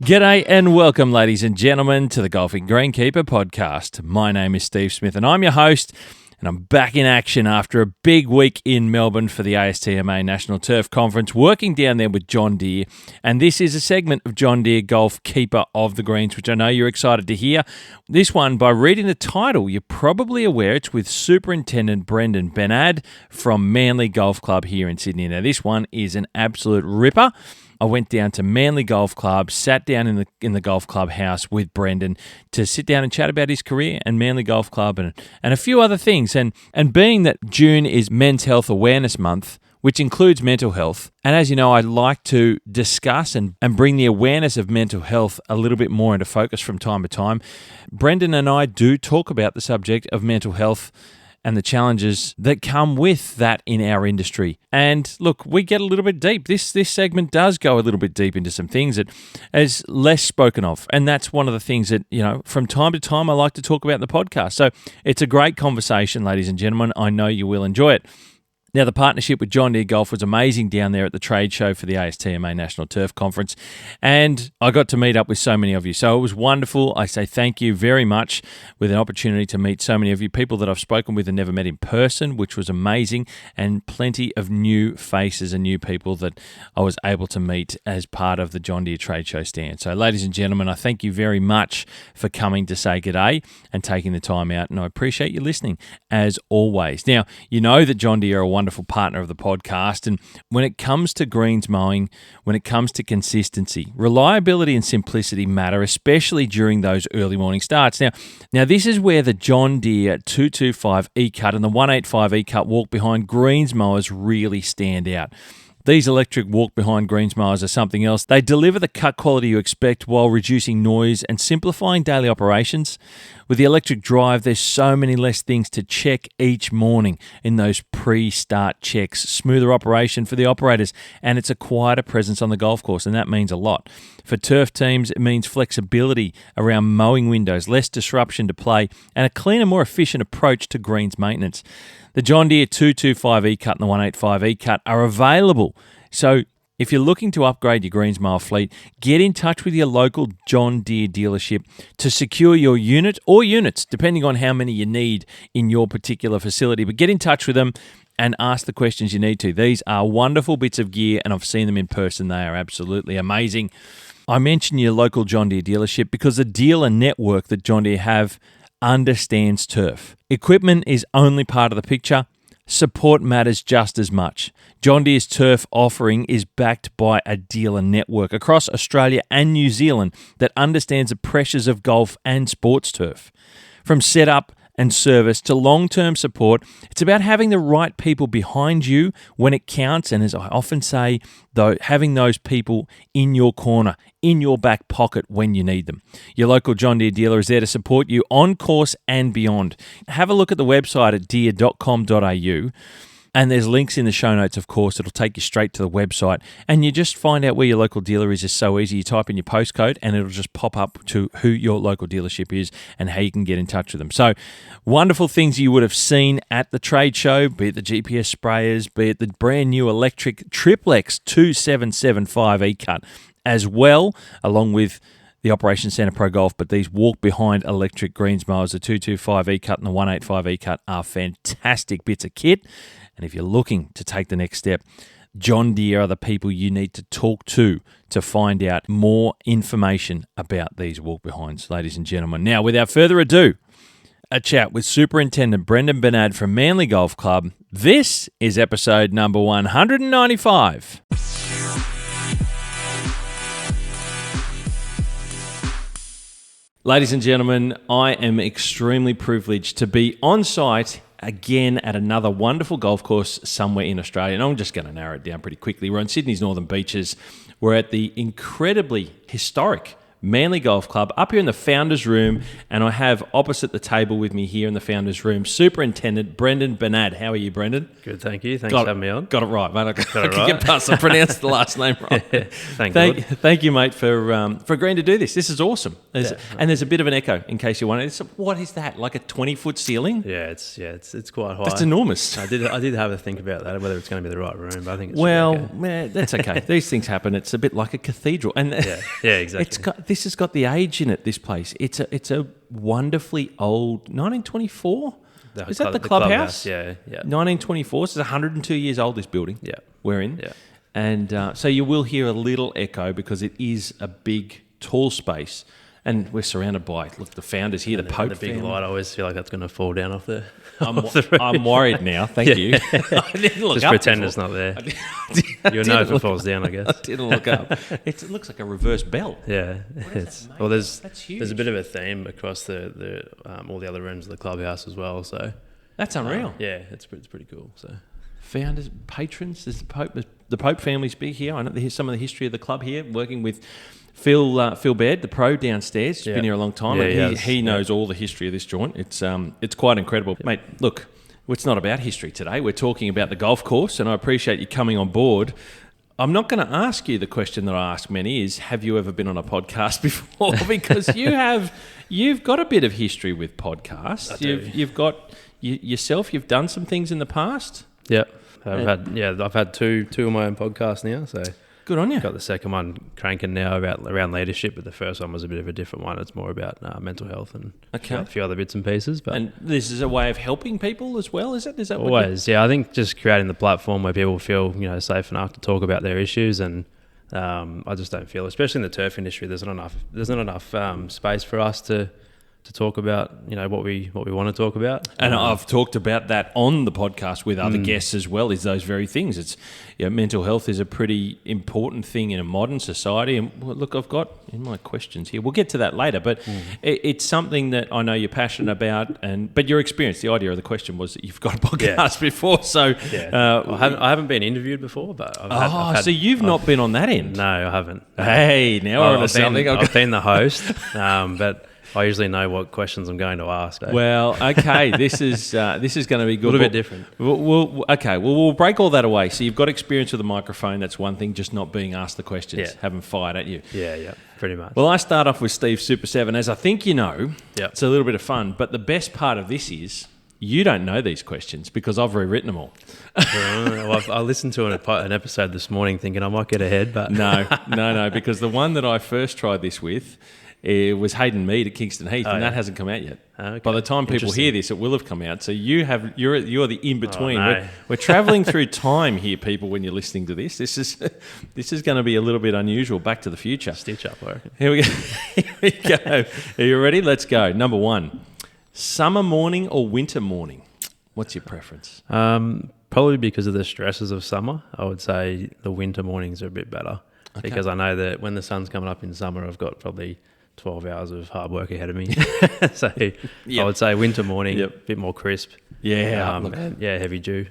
G'day and welcome, ladies and gentlemen, to the Golfing Greenkeeper podcast. My name is Steve Smith and I'm your host, and I'm back in action after a big week in Melbourne for the ASTMA National Turf Conference, working down there with John Deere. And this is a segment of John Deere, Golf Keeper of the Greens, which I know you're excited to hear. This one, by reading the title, you're probably aware it's with Superintendent Brenden Benad from Manly Golf Club here in Sydney. Now, this one is an absolute ripper. I went down to Manly Golf Club, sat down in the golf club house with Brenden to sit down and chat about his career and Manly Golf Club and a few other things. And being that June is Men's Health Awareness Month, which includes mental health, and as you know, I like to discuss and bring the awareness of mental health a little bit more into focus from time to time. Brenden and I do talk about the subject of mental health and the challenges that come with that in our industry. And look, we get a little bit deep. This segment does go a little bit deep into some things that is less spoken of. And that's one of the things that, from time to time I like to talk about in the podcast. So it's a great conversation, ladies and gentlemen. I know you will enjoy it. Now, the partnership with John Deere Golf was amazing down there at the trade show for the ASTMA National Turf Conference, and I got to meet up with so many of you. So it was wonderful. I say thank you very much with an opportunity to meet so many of you, people that I've spoken with and never met in person, which was amazing, and plenty of new faces and new people that I was able to meet as part of the John Deere trade show stand. So, ladies and gentlemen, I thank you very much for coming to say g'day and taking the time out, and I appreciate you listening as always. Now, you know that John Deere are a wonderful partner of the podcast, and when it comes to greens mowing, when it comes to consistency, reliability and simplicity matter, especially during those early morning starts. Now this is where the John Deere 225 E-Cut and the 185 E-Cut walk behind greens mowers really stand out. These electric walk-behind greens mowers are something else. They deliver the cut quality you expect while reducing noise and simplifying daily operations. With the electric drive, there's so many less things to check each morning in those pre-start checks. Smoother operation for the operators, and it's a quieter presence on the golf course, and that means a lot. For turf teams, it means flexibility around mowing windows, less disruption to play, and a cleaner, more efficient approach to greens maintenance. The John Deere 225 E-Cut and the 185 E-Cut are available. So if you're looking to upgrade your greens mower fleet, get in touch with your local John Deere dealership to secure your unit or units, depending on how many you need in your particular facility. But get in touch with them and ask the questions you need to. These are wonderful bits of gear, and I've seen them in person. They are absolutely amazing. I mention your local John Deere dealership because the dealer network that John Deere have understands turf. Equipment is only part of the picture. Support matters just as much. John Deere's turf offering is backed by a dealer network across Australia and New Zealand that understands the pressures of golf and sports turf. From setup and service to long-term support, it's about having the right people behind you when it counts, and as I often say, though, having those people in your corner, in your back pocket when you need them. Your local John Deere dealer is there to support you on course and beyond. Have a look at the website at deere.com.au. And there's links in the show notes, of course. It'll take you straight to the website. And you just find out where your local dealer is. It's so easy. You type in your postcode and it'll just pop up to who your local dealership is and how you can get in touch with them. So wonderful things you would have seen at the trade show, be it the GPS sprayers, be it the brand new electric Triplex 2775 E-Cut as well, along with the Operation Centre Pro Golf. But these walk-behind electric greens mowers, the 225 E-Cut and the 185 E-Cut, are fantastic bits of kit. And if you're looking to take the next step, John Deere are the people you need to talk to find out more information about these walk-behinds, ladies and gentlemen. Now, without further ado, a chat with Superintendent Brenden Benad from Manly Golf Club. This is episode number 195. Ladies and gentlemen, I am extremely privileged to be on site again at another wonderful golf course somewhere in Australia. And I'm just going to narrow it down pretty quickly. We're on Sydney's Northern Beaches. We're at the incredibly historic Manly Golf Club, up here in the Founders Room, and I have opposite the table with me here in the Founders Room, Superintendent Brenden Benad. How are you, Brendan? Good, thank you. Thanks for having me on. Got it right, mate. I can get past. I pronounced the last name right. Thank you, mate, for agreeing to do this. This is awesome. And there's a bit of an echo, in case you wonder. What is that? Like a 20-foot ceiling? Yeah, it's quite high. That's enormous. I did have a think about that, whether it's going to be the right room, but I think it's man, that's okay. These things happen. It's a bit like a cathedral, and yeah, exactly. This has got the age in it. This place. It's a wonderfully old 1924. Is that the clubhouse? Yeah. 1924. So it's 102 years old. This building. Yeah, we're in. Yeah, and so you will hear a little echo because it is a big, tall space. And we're surrounded by, look, the founders here, the Pope the big family. light. I always feel like that's going to fall down off the. I'm worried now. Thank you. I didn't look Just up pretend before. it's not there. You'll know if it falls down, I guess. I didn't look up. It looks like a reverse bell. Yeah, that's huge. There's a bit of a theme across the all the other rooms of the clubhouse as well. So that's unreal. Yeah, it's pretty cool. So founders, patrons. There's the Pope family's big here. I know here's some of the history of the club here, working with Phil Baird, the pro downstairs. He's been here a long time. Yeah, and he knows all the history of this joint. It's quite incredible. Mate, look, it's not about history today. We're talking about the golf course, and I appreciate you coming on board. I'm not going to ask you the question that I ask many is, have you ever been on a podcast before? Because you've got a bit of history with podcasts. You've got yourself, you've done some things in the past. Yeah. I've had two of my own podcasts now, so good on you. Got the second one cranking now around leadership, but the first one was a bit of a different one. It's more about mental health and a few other bits and pieces. And this is a way of helping people as well, is it? Is that always? Yeah, I think just creating the platform where people feel safe enough to talk about their issues, and I just don't feel, especially in the turf industry, there's not enough space for us to talk about what we want to talk about. And I've talked about that on the podcast with other guests as well, is those very things. It's mental health is a pretty important thing in a modern society. And look, I've got in my questions here, we'll get to that later, but it's something that I know you're passionate about. But your experience, the idea of the question was that you've got a podcast before. So I haven't been interviewed before, but so you've not been on that end? No, I haven't. Hey, now we're on something. I've been the host, but I usually know what questions I'm going to ask. Well, okay, this is going to be good. A little bit different. We'll break all that away. So you've got experience with the microphone. That's one thing. Just not being asked the questions, haven't fired at you. Yeah, pretty much. Well, I start off with Steve Super 7, as I think you know. Yep. It's a little bit of fun, but the best part of this is you don't know these questions because I've rewritten them all. I listened to an episode this morning thinking I might get ahead, but no, because the one that I first tried this with. It was Hayden Mead at Kingston Heath, and that hasn't come out yet. Okay. By the time people hear this, it will have come out. So you're the in between. Oh, no. We're travelling through time here, people. When you're listening to this, this is going to be a little bit unusual. Back to the Future. Stitch up, I reckon. Here we go. Are you ready? Let's go. Number 1, summer morning or winter morning? What's your preference? Probably because of the stresses of summer. I would say the winter mornings are a bit better because I know that when the sun's coming up in summer, I've got probably 12 hours of hard work ahead of me. So I would say winter morning, a bit more crisp. Yeah. Heavy dew.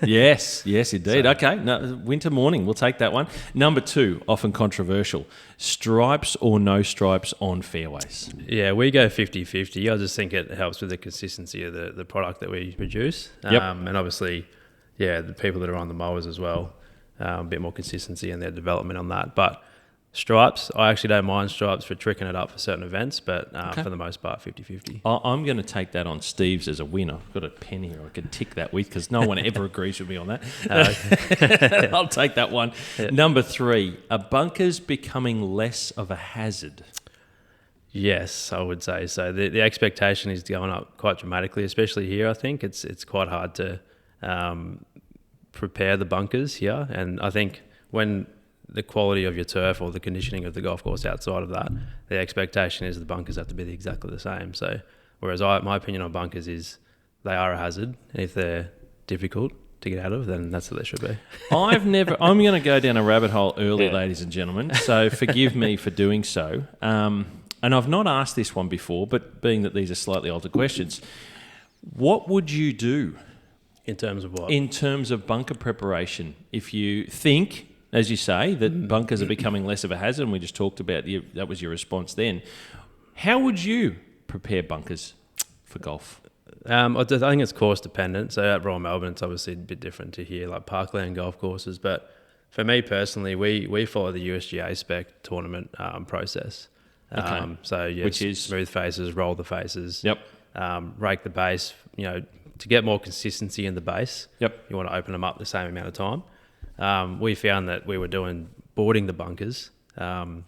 yes, indeed. Okay, no, winter morning, we'll take that one. Number 2, often controversial, stripes or no stripes on fairways? Yeah, we go 50-50. I just think it helps with the consistency of the product that we produce. And obviously, the people that are on the mowers as well, a bit more consistency in their development on that. But stripes, I actually don't mind stripes for tricking it up for certain events, but for the most part, 50-50. I'm going to take that on Steve's as a winner. I've got a pen here I can tick that with because no one ever agrees with me on that. I'll take that one. Yeah. Number 3, are bunkers becoming less of a hazard? Yes, I would say so. The expectation is going up quite dramatically, especially here, I think. It's quite hard to prepare the bunkers here, and I think when the quality of your turf or the conditioning of the golf course outside of that, the expectation is the bunkers have to be exactly the same. So, whereas my opinion on bunkers is they are a hazard. And if they're difficult to get out of, then that's what they should be. I'm going to go down a rabbit hole early, ladies and gentlemen. So forgive me for doing so. And I've not asked this one before, but being that these are slightly altered questions, what would you do? In terms of what? In terms of bunker preparation. If you think as you say, that bunkers are becoming less of a hazard, and we just talked about that was your response then. How would you prepare bunkers for golf? I think it's course dependent. So at Royal Melbourne, it's obviously a bit different to here, like parkland golf courses. But for me personally, we follow the USGA spec tournament process. Okay. So yes, which is smooth faces, roll the faces. Yep. Rake the base. To get more consistency in the base. Yep. You want to open them up the same amount of time. We found that we were boarding the bunkers, and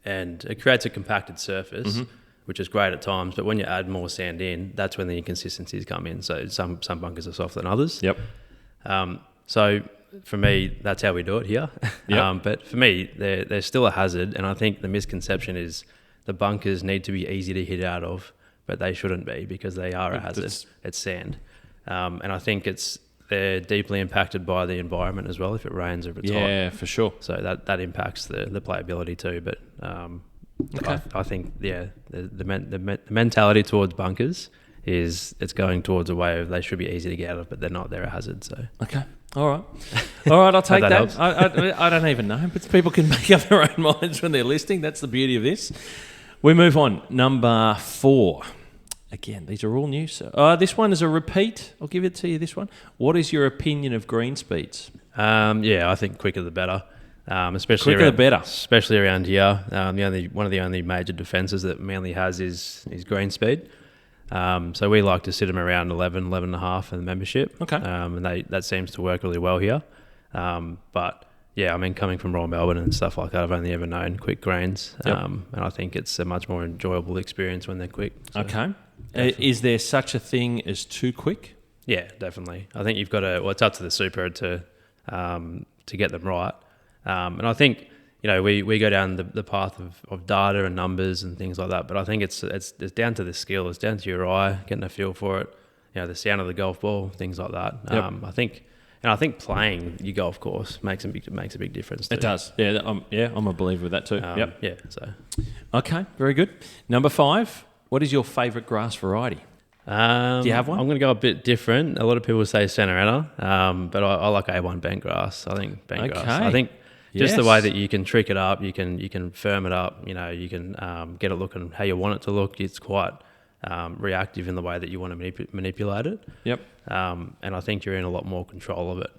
it creates a compacted surface. Mm-hmm. Which is great at times, but when you add more sand in, that's when the inconsistencies come in. So some bunkers are softer than others. Yep. So for me, that's how we do it here. Yep. But for me, they're still a hazard, and I think the misconception is the bunkers need to be easy to hit out of, but they shouldn't be because they are a hazard. It's sand, and I think they're deeply impacted by the environment as well. If it rains or if it's hot, yeah, for sure. So that impacts the playability too, but. Okay. I think the mentality towards bunkers is it's going towards a way of they should be easy to get out of, but they're not. They're a hazard. So okay, all right, I'll take that. I don't even know, but people can make up their own minds when they're listening. That's the beauty of this. We move on. Number 4. Again, these are all new. So this one is a repeat. I'll give it to you. This one. What is your opinion of green speeds? I think quicker the better. Especially quicker the better. Especially around here. One of the only major defences that Manly has is green speed. So we like to sit them around 11 and a half in the membership. Okay. And that seems to work really well here. But yeah, I mean, coming from Royal Melbourne and stuff like that, I've only ever known quick greens. Yep. And I think it's a much more enjoyable experience when they're quick. So okay. Is there such a thing as too quick? Yeah, definitely. I think you've got to. Well, it's up to the super to get them right. And I think we go down the path of data and numbers and things like that. But I think it's down to the skill. It's down to your eye, getting a feel for it. The sound of the golf ball, things like that. Yep. I think playing your golf course makes a big difference too. It does. Yeah, I'm a believer with that too. Yep. Yeah. So. Okay, very good. Number 5. What is your favourite grass variety? Do you have one? I'm going to go a bit different. A lot of people say Centeretta, but I like A1 bent grass. I think bent grass. I think just the way that you can trick it up, you can firm it up. You can get it looking how you want it to look. It's quite reactive in the way that you want to manipulate it. Yep. And I think you're in a lot more control of it.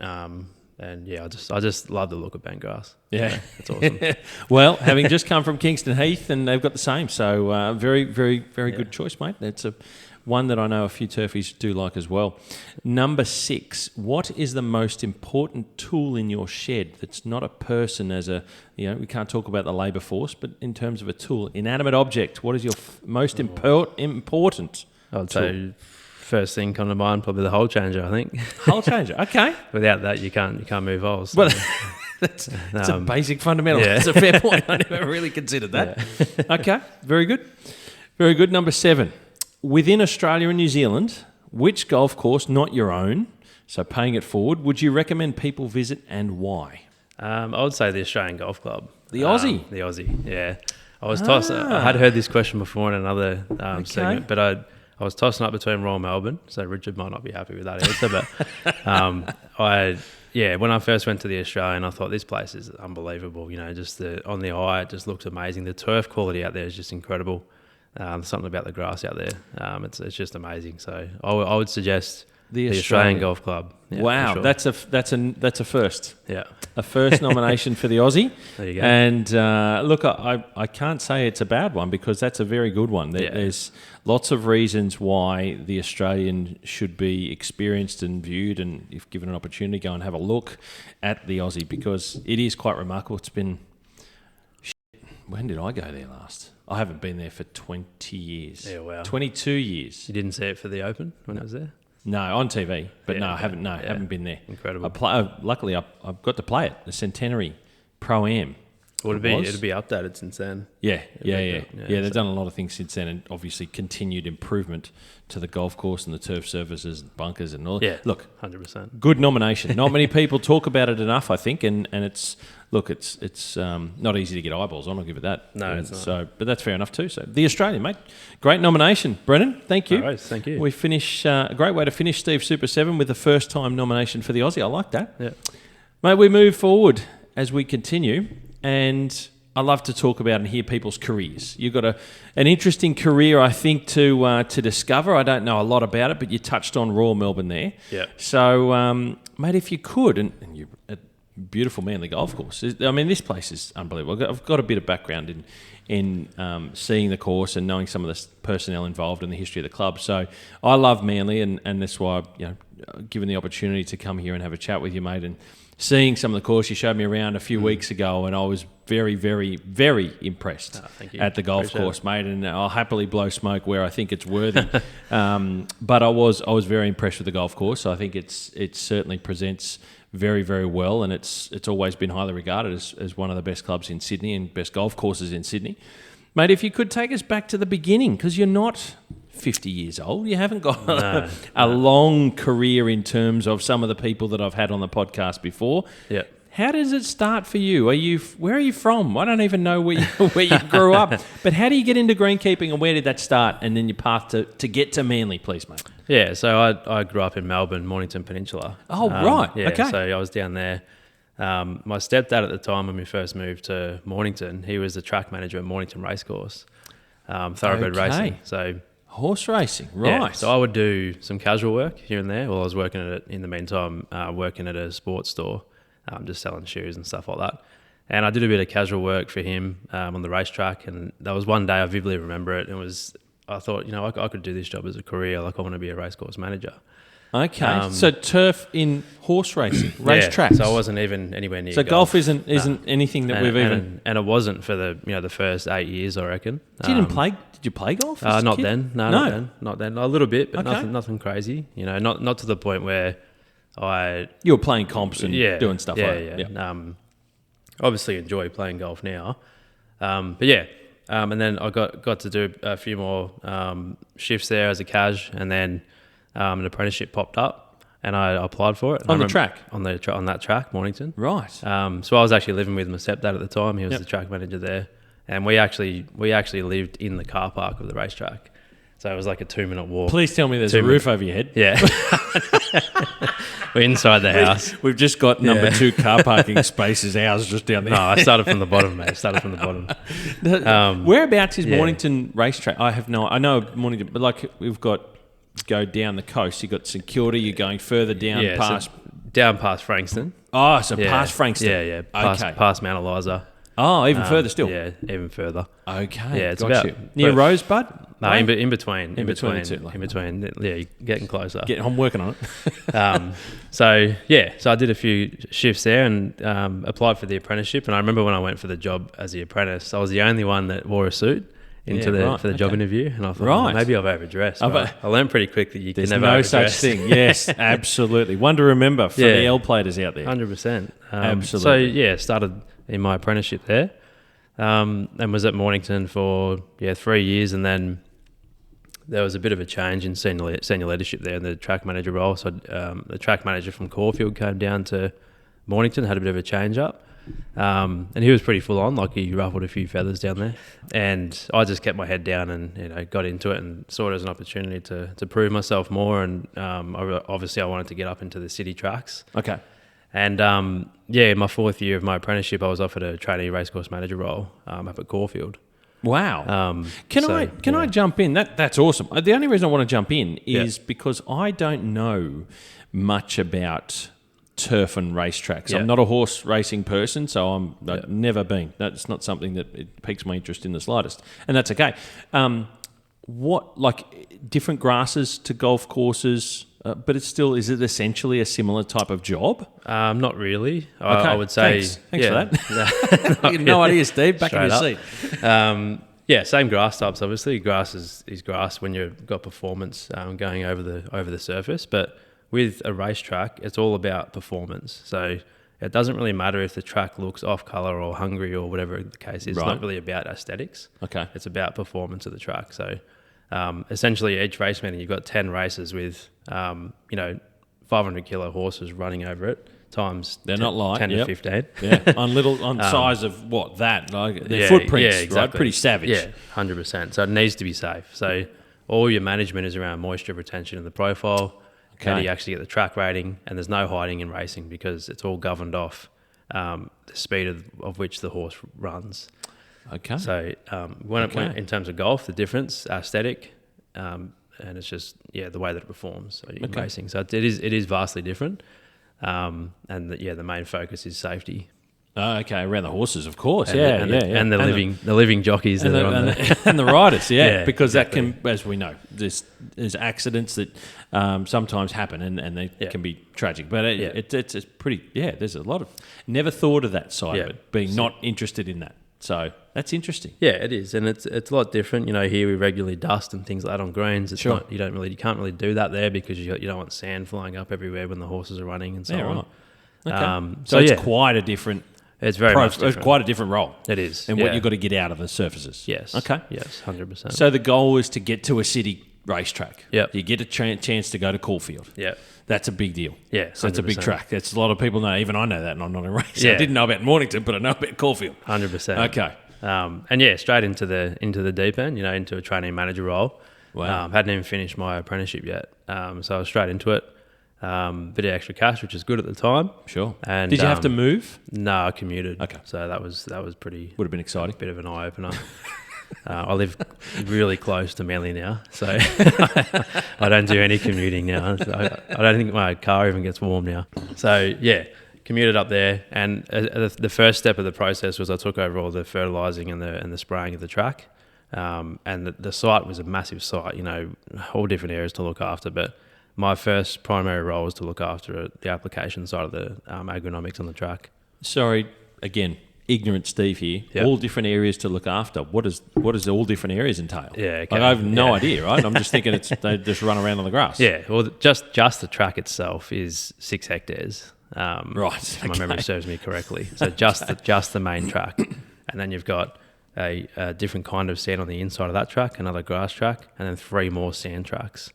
And yeah, I just love the look of bent grass. Yeah, it's awesome. Well, having just come from Kingston Heath, and they've got the same. So very, very, very good choice, mate. That's one that I know a few turfies do like as well. Number 6, what is the most important tool in your shed that's not a person we can't talk about the labour force, but in terms of a tool, inanimate object, what is your most important I'd say first thing come to mind, probably the hole changer, I think. Hole changer, okay. Without that, you can't move holes. So. Well, that's a basic fundamental. Yeah. That's a fair point. I never really considered that. Yeah. Okay, very good. Very good. Number 7. Within Australia and New Zealand, which golf course, not your own, so paying it forward, would you recommend people visit and why? I would say the Australian Golf Club. The Aussie? The Aussie, yeah. I had heard this question before in another segment, but I was tossing up between Royal Melbourne, so Richard might not be happy with that answer, but when I first went to the Australian, I thought this place is unbelievable. Just on the eye, it just looks amazing. The turf quality out there is just incredible. Something about the grass out there. It's just amazing. So I would suggest the Australian Golf Club. Yeah, wow, sure. that's a first. Yeah, a first nomination for the Aussie. There you go. And look, I can't say it's a bad one because that's a very good one. There's lots of reasons why the Australian should be experienced and viewed, and if given an opportunity, go and have a look at the Aussie because it is quite remarkable. It's been. When did I go there last? I haven't been there for 20 years. Yeah, wow. 22 years. You didn't see it for the Open when it was there? No, on TV, but I haven't. No, haven't been there. Incredible. Luckily, I've got to play it. The Centenary Pro-Am. Well, it'd be updated since then. Yeah. They've done a lot of things since then, and obviously continued improvement to the golf course and the turf surfaces and bunkers and all. Yeah, look, 100%. Good nomination. Not many people talk about it enough, I think, and it's not easy to get eyeballs on. I'll give it that. No, it's not. So, but that's fair enough too. So the Australian, mate, great nomination, Brenden. Thank you. All right, thank you. We finish a great way to finish Steve Super 7 with the first time nomination for the Aussie. I like that. Yeah. Mate, we move forward as we continue, and I love to talk about and hear people's careers. You've got an interesting career, I think, to discover. I don't know a lot about it, but you touched on Royal Melbourne there. Yeah. So, mate, if you could, and you're a beautiful Manly Golf Course. I mean, this place is unbelievable. I've got a bit of background in seeing the course and knowing some of the personnel involved in the history of the club. So I love Manly, and that's why, given the opportunity to come here and have a chat with you, mate, and seeing some of the course you showed me around a few weeks ago, and I was very, very, very impressed at the golf course, mate. And I'll happily blow smoke where I think it's worthy. But I was very impressed with the golf course. I think it certainly presents very, very well, and it's always been highly regarded as one of the best clubs in Sydney and best golf courses in Sydney. Mate, if you could take us back to the beginning, because you're not 50 years old. You haven't got a long career in terms of some of the people that I've had on the podcast before. Yeah. How does it start for you? Where are you from? I don't even know where you grew up. But how do you get into greenkeeping, and where did that start? And then your path to get to Manly, please, mate. Yeah, so I grew up in Melbourne, Mornington Peninsula. Oh, right. Yeah, okay. So I was down there. My stepdad at the time, when we first moved to Mornington, he was the track manager at Mornington Racecourse, thoroughbred racing. So horse racing, right. Yeah, so I would do some casual work here and there while I was working at it. In the meantime, working at a sports store, just selling shoes and stuff like that. And I did a bit of casual work for him on the racetrack. And that was one day I vividly remember it. I thought, I could do this job as a career. Like, I want to be a racecourse manager. Okay, so turf in horse racing, racetracks. So I wasn't even anywhere near. So golf isn't anything that we've even. And it wasn't for the first 8 years, I reckon. You didn't play? Did you play golf? As not a kid? then. No, not then. A little bit, but nothing crazy. Not to the point where you were playing comps and doing stuff like that. Yeah. Obviously enjoy playing golf now, but yeah. And then I got to do a few more shifts there as a cash, and then an apprenticeship popped up, and I applied for it. On the track? On that track, Mornington. Right. So I was actually living with my stepdad at the time. He was the track manager there, and we actually lived in the car park of the racetrack. So it was like a 2-minute walk. Please tell me there's a roof over your head. Yeah. We're inside the house. We've just got number 2 car parking spaces. Ours just down there. No, I started from the bottom, mate. Whereabouts is Mornington racetrack? I know Mornington, but like we've got go down the coast. You've got St Kilda. You're going further down past... So down past Frankston. Oh, so past Frankston. Yeah. Past Mount Eliza. Oh, even further still. Yeah, even further. Okay. Yeah, it's got about you. Near Rosebud? No, in between. In between. Yeah, you're getting closer. I'm working on it. So I did a few shifts there and applied for the apprenticeship. And I remember when I went for the job as the apprentice, I was the only one that wore a suit for the job interview. And I thought, maybe I've overdressed. I learned pretty quick that you can never overdress. There's no such thing. Yes, absolutely. One to remember for the L-platers out there. 100%. Absolutely. So, started in my apprenticeship there and was at Mornington for 3 years, and then there was a bit of a change in senior leadership there in the track manager role. So the track manager from Caulfield came down to Mornington, had a bit of a change up, and he was pretty full on, like he ruffled a few feathers down there. And I just kept my head down and got into it and saw it as an opportunity to prove myself more. And obviously I wanted to get up into the city tracks. Okay. And in my 4th year of my apprenticeship, I was offered a trainee racecourse manager role up at Caulfield. Wow. Can I jump in? That's awesome. The only reason I want to jump in is because I don't know much about turf and racetracks. Yeah. I'm not a horse racing person, so I've never been. That's not something that it piques my interest in the slightest, and that's okay. What, like, different grasses to golf courses? But is it essentially a similar type of job? Not really. Okay. I would say... Thanks for that. No idea, Steve. Back in your seat. Same grass types, obviously. Grass is grass when you've got performance going over the surface. But with a racetrack, it's all about performance. So it doesn't really matter if the track looks off colour or hungry or whatever the case is. Right. It's not really about aesthetics. Okay. It's about performance of the track. So... essentially, each race meeting, you've got 10 races with, 500 kilo horses running over it times. They're not light. 10 to 15. Yeah, on size of what that like their footprints, exactly. Right? Pretty savage. Yeah, 100%. So it needs to be safe. So all your management is around moisture retention in the profile. How do you actually get the track rating? And there's no hiding in racing because it's all governed off the speed of which the horse runs. Okay. So when in terms of golf, the difference, aesthetic, and it's just the way that it performs in racing. So it is vastly different, and the main focus is safety. Oh, okay, around the horses, of course, and the living jockeys and the riders, because that can, as we know, there's accidents that sometimes happen and they can be tragic. But it's pretty, there's a lot of, never thought of that side of it, being not interested in that. So that's interesting. Yeah, it is, and it's a lot different. Here we regularly dust and things like that on greens. It's not, you can't really do that there because you don't want sand flying up everywhere when the horses are running and so on. Right. Okay. So it's quite a different. It's very much different. It's quite a different role. It is. And what you've got to get out of the surfaces. Yes. Okay. Yes, 100%. So the goal is to get to a city racetrack. Yep. You get a chance to go to Caulfield. Yeah. That's a big deal. Yeah, so it's a big track. That's a lot of people know. Even I know that, and I'm not a racer. Yeah. I didn't know about Mornington, but I know about Caulfield. 100%. Okay. And straight into the deep end. Into a training manager role. Wow. Hadn't even finished my apprenticeship yet. So I was straight into it. Bit of extra cash, which is good at the time. Sure. And did you have to move? No, I commuted. Okay. So that was pretty. Would have been exciting. Bit of an eye opener. I live really close to Manly now, so I don't do any commuting now. So I don't think my car even gets warm now. So commuted up there, and the first step of the process was I took over all the fertilising and the spraying of the track. And the site was a massive site, all different areas to look after, but my first primary role was to look after the application side of the agronomics on the track. Sorry, again, ignorant Steve here. Yep. All different areas to look after. What does all different areas entail? Yeah, okay. I have no idea, right? I'm just thinking they just run around on the grass. Yeah, well, just the track itself is 6 hectares. Right. If my memory serves me correctly. So just the main track, and then you've got a different kind of sand on the inside of that track, another grass track, and then 3 more sand tracks.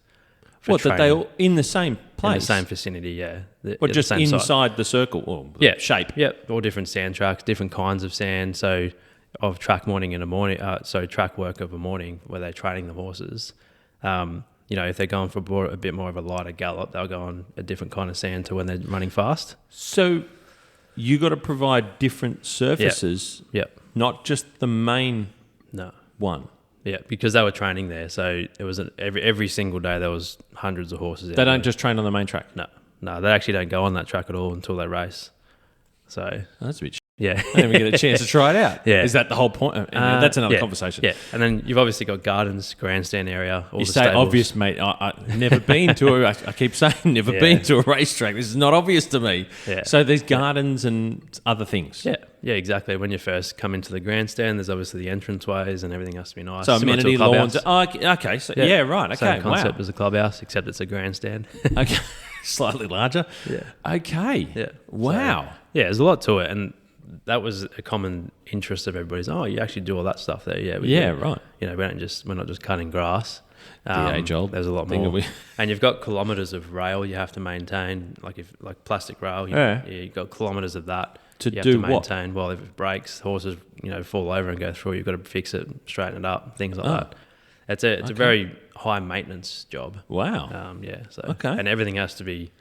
What, that they all in the same place? In the same vicinity, yeah. But just inside the circle or the shape? Yep, all different sand tracks, different kinds of sand. So of track morning in a morning, track work of a morning where they're training the horses. If they're going for a bit more of a lighter gallop, they'll go on a different kind of sand to when they're running fast. So you got to provide different surfaces, not just the main one. Yeah, because they were training there, so it was every single day there was hundreds of horses. They don't just train on the main track? No, they actually don't go on that track at all until they race. So that's a bit yeah. I didn't even get a chance to try it out. Yeah. Is that the whole point? That's another conversation. Yeah, and then you've obviously got gardens, grandstand area, all you the say stables. Obvious, mate. I've never been to I keep saying never been to a racetrack. This is not obvious to me. Yeah. So there's gardens and other things. Yeah, exactly. When you first come into the grandstand, there's obviously the entranceways and everything has to be nice. So amenity lawns. Oh, okay. So, right. Okay. Same concept as a clubhouse, except it's a grandstand. Okay. Slightly larger. Yeah. Okay. Yeah. Wow. So, there's a lot to it, and that was a common interest of everybody's. Oh, you actually do all that stuff there? Yeah. We do. Right. We're not just cutting grass. The age old. There's a lot more, and you've got kilometres of rail you have to maintain, like plastic rail. You've got kilometres of that. To you do have to what? maintain. Well, if it breaks, horses fall over and go through. You've got to fix it, straighten it up, things like that. It's a very high maintenance job. Wow. And everything has to be,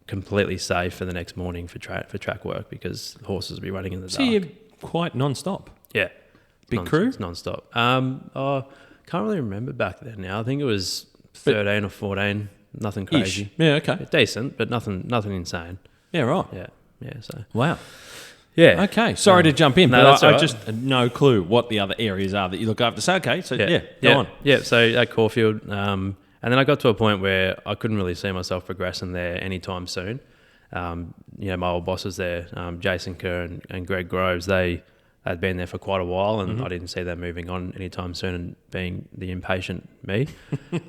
completely safe for the next morning for track work because horses will be running in the dark. So you're quite non-stop. Yeah. Big crew? It's non-stop. Can't really remember back then now. I think it was 13 or 14. Nothing crazy. Ish. Yeah, okay. Decent, but nothing insane. Yeah, right. Yeah, so. Wow. Yeah. Okay, sorry to jump in, no, but I right. just had no clue what the other areas are that you look after. So, okay, so go on. Yeah, so at Caulfield, and then I got to a point where I couldn't really see myself progressing there anytime soon. My old bosses there, Jason Kerr and Greg Groves, they had been there for quite a while, and I didn't see them moving on anytime soon. And being the impatient me,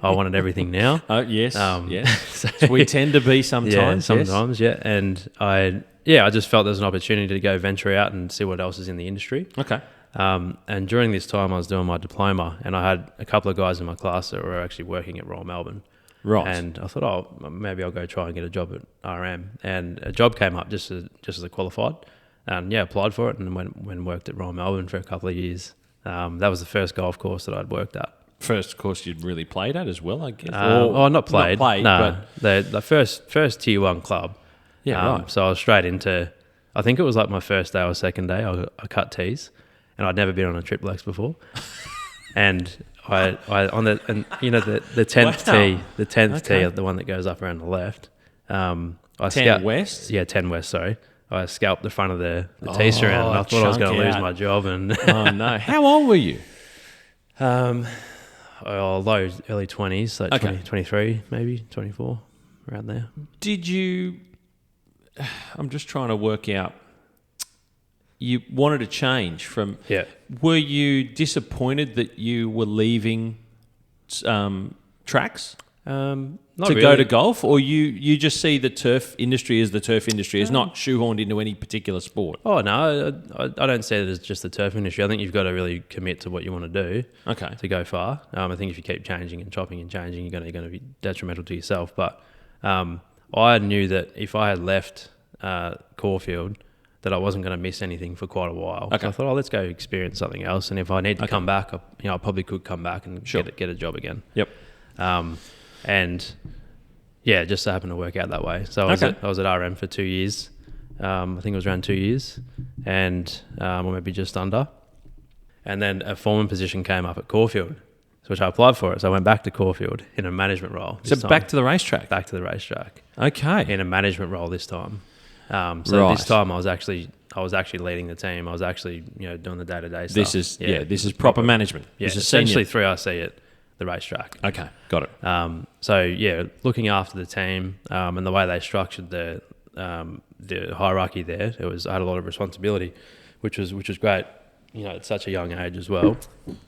I wanted everything now. Oh yes, so we tend to be sometimes. And I just felt there's an opportunity to go venture out and see what else is in the industry. Okay. And during this time, I was doing my diploma, and I had a couple of guys in my class that were actually working at Royal Melbourne. Right. And I thought, maybe I'll go try and get a job at RM. And a job came up just as a qualified. And applied for it and went and worked at Royal Melbourne for a couple of years. That was the first golf course that I'd worked at. first course you'd really played at as well, I guess. Not played. But the first tier 1 club. Yeah, right. So I was straight into, I think it was like my first day or second day, I cut tees, and I'd never been on a triplex before. And I on the, and you know, the 10th Wow. tee, the one that goes up around the left. I 10 west? Yeah, 10 west, sorry. I scalped the front of the tee surround, and I thought I was going to lose my job. And Oh, no. How old were you? early 20s, like 23, maybe 24, around there. Did you... I'm just trying to work out... You wanted to change from... Yeah. Were you disappointed that you were leaving tracks Not to really. go to golf? Or you just see the turf industry as the turf industry, is not shoehorned into any particular sport? Oh, no, I don't say that it's just the turf industry. I think you've got to really commit to what you want to do to go far. I think if you keep changing and chopping and changing, you're going to be detrimental to yourself. But I knew that if I had left Caulfield, that I wasn't going to miss anything for quite a while. So I thought, let's go experience something else. And if I need to come back, I probably could come back and get a job again. Yep. And yeah, it just happened to work out that way. So I was at RM for 2 years. I think it was around 2 years, and or maybe just under. And then a foreman position came up at Caulfield, which I applied for it. So I went back to Caulfield in a management role. Back to the racetrack? Back to the racetrack. Okay. In a management role this time. This time I was actually leading the team. I was actually doing the day-to-day stuff. This is proper management. Yeah, this is essentially 3RC at the racetrack. Okay, got it. Looking after the team and the way they structured the hierarchy there, I had a lot of responsibility, which was great. At such a young age as well.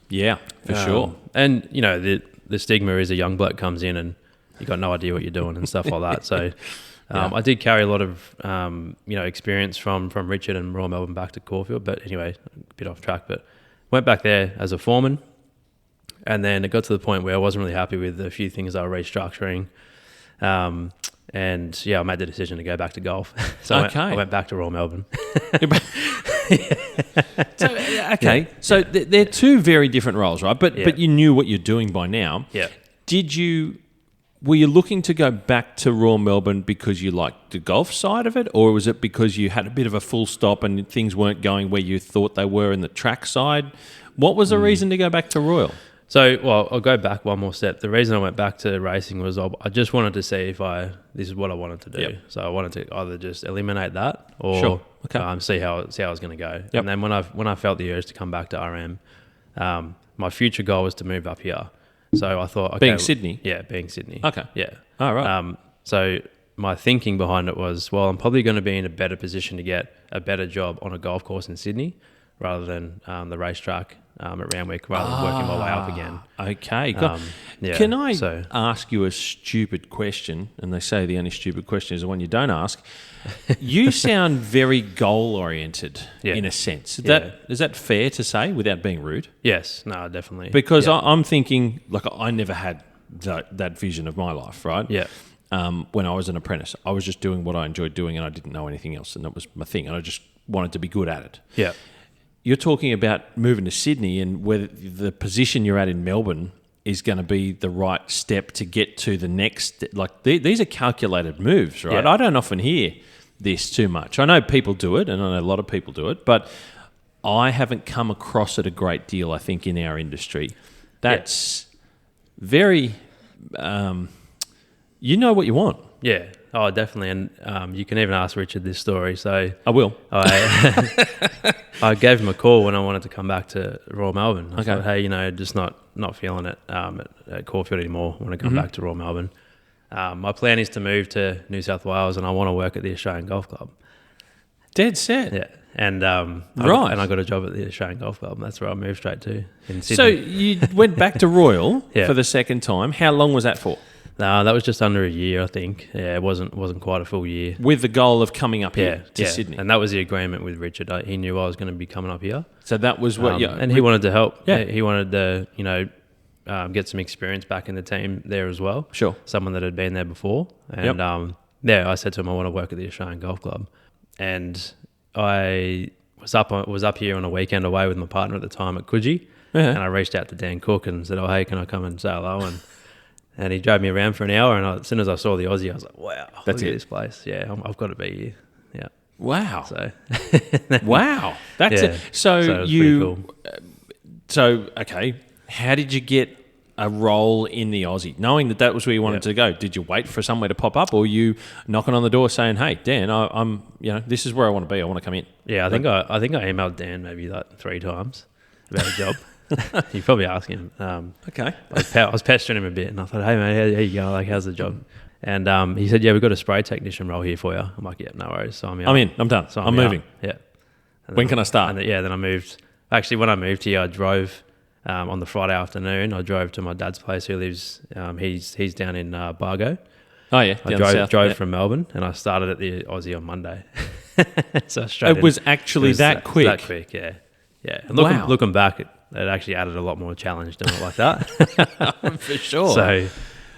Yeah, for sure. And the stigma is a young bloke comes in and you got no idea what you're doing and stuff like that. So. I did carry a lot of, experience from Richard and Royal Melbourne back to Caulfield. But anyway, a bit off track. But went back there as a foreman. And then it got to the point where I wasn't really happy with a few things I was restructuring. I made the decision to go back to golf. So I went back to Royal Melbourne. So they're two very different roles, right? But you knew what you're doing by now. Yeah. Were you looking to go back to Royal Melbourne because you liked the golf side of it, or was it because you had a bit of a full stop and things weren't going where you thought they were in the track side? What was the reason to go back to Royal? So, I'll go back one more step. The reason I went back to racing was I just wanted to see this is what I wanted to do. Yep. So I wanted to either just eliminate that or see how it was going to go. Yep. And then when I felt the urge to come back to RM, my future goal was to move up here. So I thought... being Sydney? Yeah, being Sydney. Okay. Yeah. Oh, right. So my thinking behind it was, I'm probably going to be in a better position to get a better job on a golf course in Sydney rather than the racetrack at Randwick, rather than working my way up again. Okay. Can I ask you a stupid question? And they say the only stupid question is the one you don't ask. You sound very goal-oriented in a sense. Is that fair to say without being rude? Yes. No, definitely. Because I'm thinking, I never had that vision of my life, right? Yeah. When I was an apprentice, I was just doing what I enjoyed doing and I didn't know anything else, and that was my thing, and I just wanted to be good at it. Yeah. You're talking about moving to Sydney and whether the position you're at in Melbourne is going to be the right step to get to the next... these are calculated moves, right? Yeah. I don't often hear this too much. I know people do it, and I know a lot of people do it, but I haven't come across it a great deal, I think, in our industry. That's very... you know what you want. Yeah. Oh, definitely. And you can even ask Richard this story. So I will. I gave him a call when I wanted to come back to Royal Melbourne. I thought, hey, just not feeling it at Caulfield anymore. I want to come back to Royal Melbourne. My plan is to move to New South Wales, and I want to work at the Australian Golf Club. Dead set. Yeah. And I got a job at the Australian Golf Club. And that's where I moved straight to in Sydney. So you went back to Royal for the second time. How long was that for? No, that was just under a year, I think. Yeah, it wasn't quite a full year. With the goal of coming up here to Sydney. And that was the agreement with Richard. He knew I was going to be coming up here. So that was what... and he wanted to help. Yeah. He wanted to, get some experience back in the team there as well. Sure. Someone that had been there before. And I said to him, I want to work at the Australian Golf Club. And I was up here on a weekend away with my partner at the time at Coogee, and I reached out to Dan Cook and said, "Oh, hey, can I come and say hello?" And he drove me around for an hour, and as soon as I saw the Aussie, I was like, "Wow, look at this place! Yeah, I've got to be here." Yeah. Wow. So. Wow. That's it. So you. Cool. So okay, how did you get a role in the Aussie, knowing that was where you wanted to go? Did you wait for somewhere to pop up, or you knocking on the door saying, "Hey, Dan, I'm this is where I want to be. I want to come in"? Yeah, I think I emailed Dan maybe like 3 times about a job. You probably ask him. Okay. I was pestering him a bit, and I thought, "Hey man, how you going? Like, how's the job?" And he said, "Yeah, we've got a spray technician role here for you." I'm like, "Yeah, no worries." So I'm in. I'm done. So I'm moving. Yeah. When can I start? Then I moved. Actually, when I moved here, I drove on the Friday afternoon. I drove to my dad's place, who lives. He's down in Bargo. Oh yeah, I drove from Melbourne, and I started at the Aussie on Monday. So straight. It was actually that quick. That quick, yeah. And looking back, it actually added a lot more challenge doing it like that. For sure. So,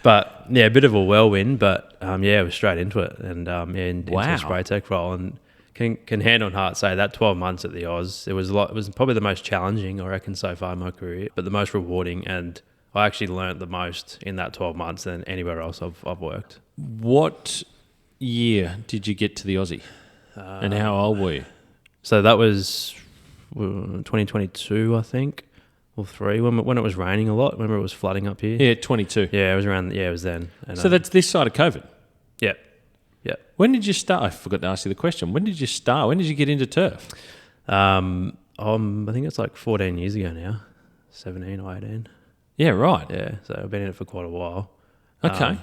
but yeah, a bit of a whirlwind, but it was straight into it, and into a spray tech role, and can hand on heart say that 12 months at the Oz, it was probably the most challenging, I reckon, so far in my career, but the most rewarding, and I actually learnt the most in that 12 months than anywhere else I've worked. What year did you get to the Aussie, and how old were you? So that was 2022, I think. Or 3, when it was raining a lot. Remember, it was flooding up here. Yeah, 22. Yeah, it was around. Yeah, it was then. And, so that's this side of COVID. Yeah. When did you start? I forgot to ask you the question. When did you start? When did you get into turf? I think it's like 14 years ago now, 17 or 18. Yeah, right. Yeah, so I've been in it for quite a while. Okay.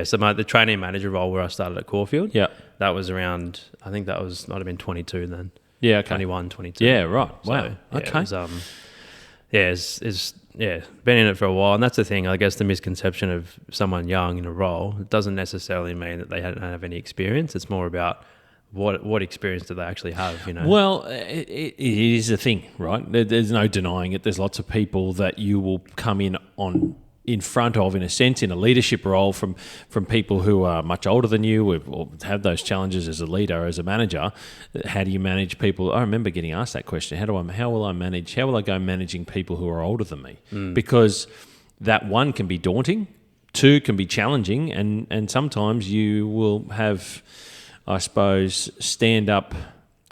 So the training manager role where I started at Caulfield. Yeah. That was around. I think might have been 22 then. Yeah. Okay. 21, 22. Yeah. Right. Wow. So, okay. It was, been in it for a while, and that's the thing. I guess the misconception of someone young in a role, it doesn't necessarily mean that they don't have any experience. It's more about what experience do they actually have, Well, it is a thing, right? There's no denying it. There's lots of people that you will come in front of, in a sense, in a leadership role from people who are much older than you or have those challenges as a leader, as a manager. How do you manage people? I remember getting asked that question. How will I go managing people who are older than me? Because that, 1, can be daunting, 2, can be challenging, and sometimes you will have, I suppose, stand-up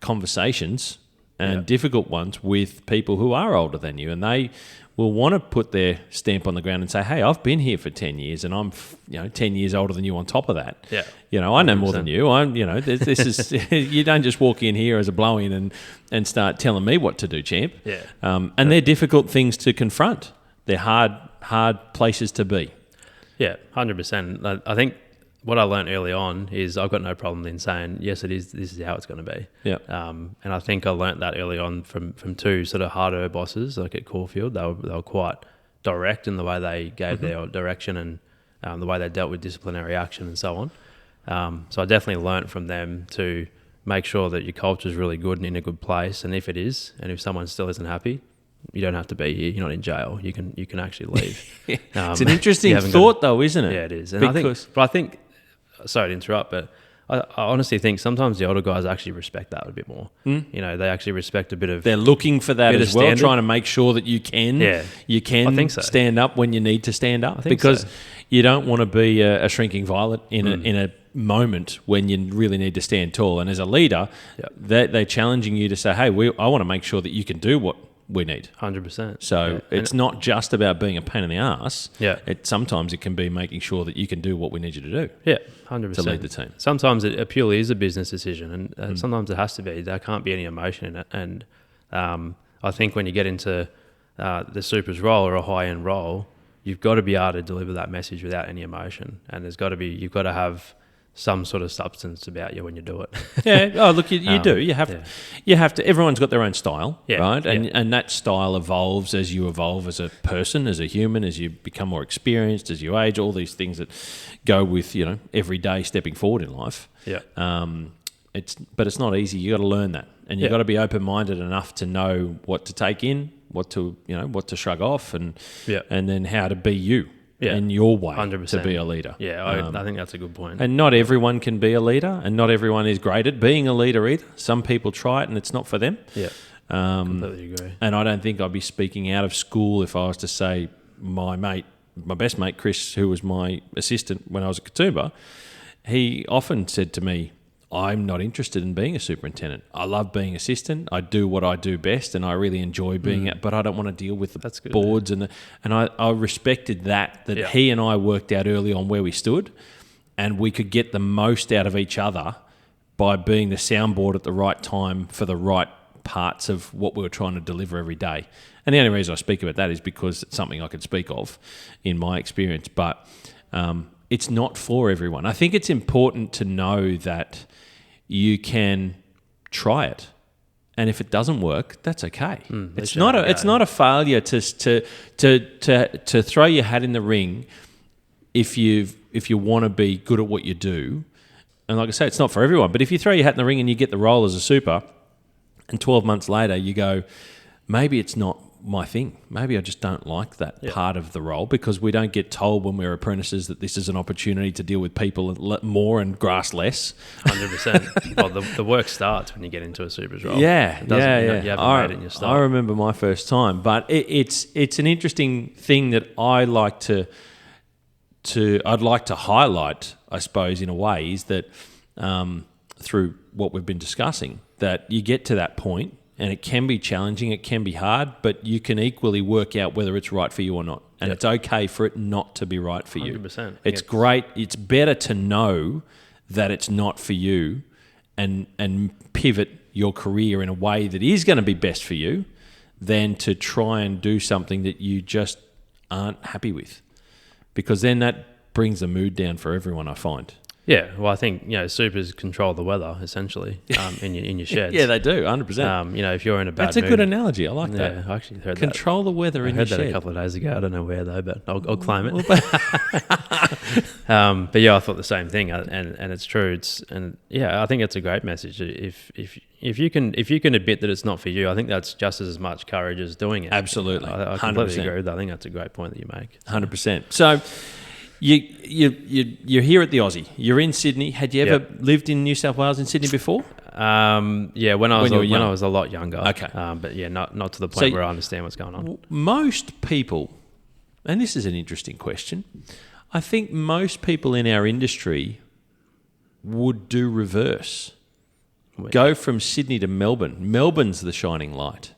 conversations and difficult ones with people who are older than you, and they will want to put their stamp on the ground and say, "Hey, I've been here for 10 years, and I'm 10 years older than you on top of that. Yeah, I know more than you. This is you don't just walk in here as a blow-in and start telling me what to do, champ. Yeah, and they're difficult things to confront. They're hard places to be. Yeah, 100%. I think what I learned early on is I've got no problem in saying, yes, it is. This is how it's going to be. Yeah. And I think I learnt that early on from 2 sort of harder bosses, like at Caulfield. They were quite direct in the way they gave their direction and the way they dealt with disciplinary action and so on. So I definitely learnt from them to make sure that your culture is really good and in a good place. And if it is, and if someone still isn't happy, you don't have to be here. You're not in jail. You can actually leave. It's an interesting thought, though, isn't it? Yeah, it is. And I think. Sorry to interrupt, but I honestly think sometimes the older guys actually respect that a bit more. They actually respect a bit of... They're looking for that as well, trying to make sure that you can I think so. Stand up when you need to stand up, because you don't want to be a shrinking violet in a moment when you really need to stand tall. And as a leader, they're challenging you to say, "Hey, I want to make sure that you can do what we need." 100%. So it's not just about being a pain in the ass. Yeah. Sometimes it can be making sure that you can do what we need you to do. Yeah, 100%. To lead the team. Sometimes it purely is a business decision, and sometimes it has to be. There can't be any emotion in it. And I think when you get into the supers role or a high-end role, you've got to be able to deliver that message without any emotion. And you've got to have some sort of substance about you when you do it. Yeah. Oh, look, you do. You have to. Everyone's got their own style, right? And that style evolves as you evolve as a person, as a human, as you become more experienced, as you age. All these things that go with every day stepping forward in life. Yeah. But it's not easy. You got to learn that, and you got to be open-minded enough to know what to take in, what to shrug off, and then how to be you. in your way 100%. to be a leader. Yeah, I think that's a good point. And not everyone can be a leader, and not everyone is great at being a leader either. Some people try it and it's not for them. Yeah, completely agree. And I don't think I'd be speaking out of school if I was to say my best mate, Chris, who was my assistant when I was at Katoomba, he often said to me, I'm not interested in being a superintendent. I love being assistant. I do what I do best, and I really enjoy being it. But I don't want to deal with the boards and I respected that he and I worked out early on where we stood, and we could get the most out of each other by being the soundboard at the right time for the right parts of what we were trying to deliver every day. And the only reason I speak about that is because it's something I could speak of in my experience. But it's not for everyone. I think it's important to know that you can try it, and if it doesn't work, that's okay. It's not a failure to throw your hat in the ring if you want to be good at what you do. And like I say, it's not for everyone. But if you throw your hat in the ring and you get the role as a super, and 12 months later you go, maybe it's not my thing. Maybe I just don't like that part of the role, because we don't get told when we're apprentices that this is an opportunity to deal with people more and grass less. 100%. Well, the work starts when you get into a super's role. Yeah. You haven't made it in your start. I remember my first time, but it's an interesting thing that I'd like to highlight, I suppose, in a way, is that through what we've been discussing, that you get to that point. And it can be challenging, it can be hard, but you can equally work out whether it's right for you or not. And it's okay for it not to be right for you. 100%. It's great. It's better to know that it's not for you and pivot your career in a way that is going to be best for you than to try and do something that you just aren't happy with. Because then that brings the mood down for everyone, I find. Yeah, well, I think supers control the weather essentially in your sheds. Yeah, they do, 100%. If you're in a bad mood, that's a good analogy. I like that. Yeah, I actually heard control the weather in your shed. I heard that a couple of days ago. I don't know where though, but I'll claim it. But yeah, I thought the same thing, and it's true. I think it's a great message. If you can admit that it's not for you, I think that's just as much courage as doing it. Absolutely, I completely agree with that. I think that's a great point that you make. 100%. So. You're here at the Aussie. You're in Sydney. Had you ever lived in New South Wales in Sydney before? Yeah, when I was a lot younger. Okay. But yeah, not to the point where I understand what's going on. Most people, and this is an interesting question, I think most people in our industry would do reverse. Go from Sydney to Melbourne. Melbourne's the shining light.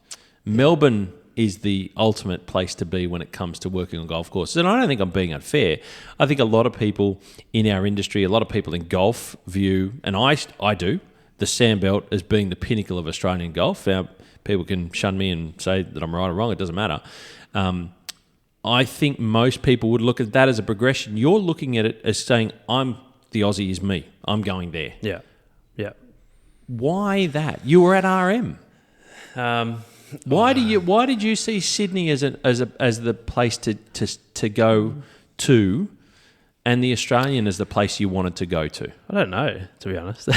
Melbourne is the ultimate place to be when it comes to working on golf courses. And I don't think I'm being unfair. I think a lot of people in our industry, a lot of people in golf view, and I do, the Sandbelt as being the pinnacle of Australian golf. Now, people can shun me and say that I'm right or wrong. It doesn't matter. I think most people would look at that as a progression. You're looking at it as saying, the Aussie is me. I'm going there. Yeah. Yeah. Why that? You were at RM. Why did you see Sydney as the place to go to, and the Australian as the place you wanted to go to? I don't know, to be honest.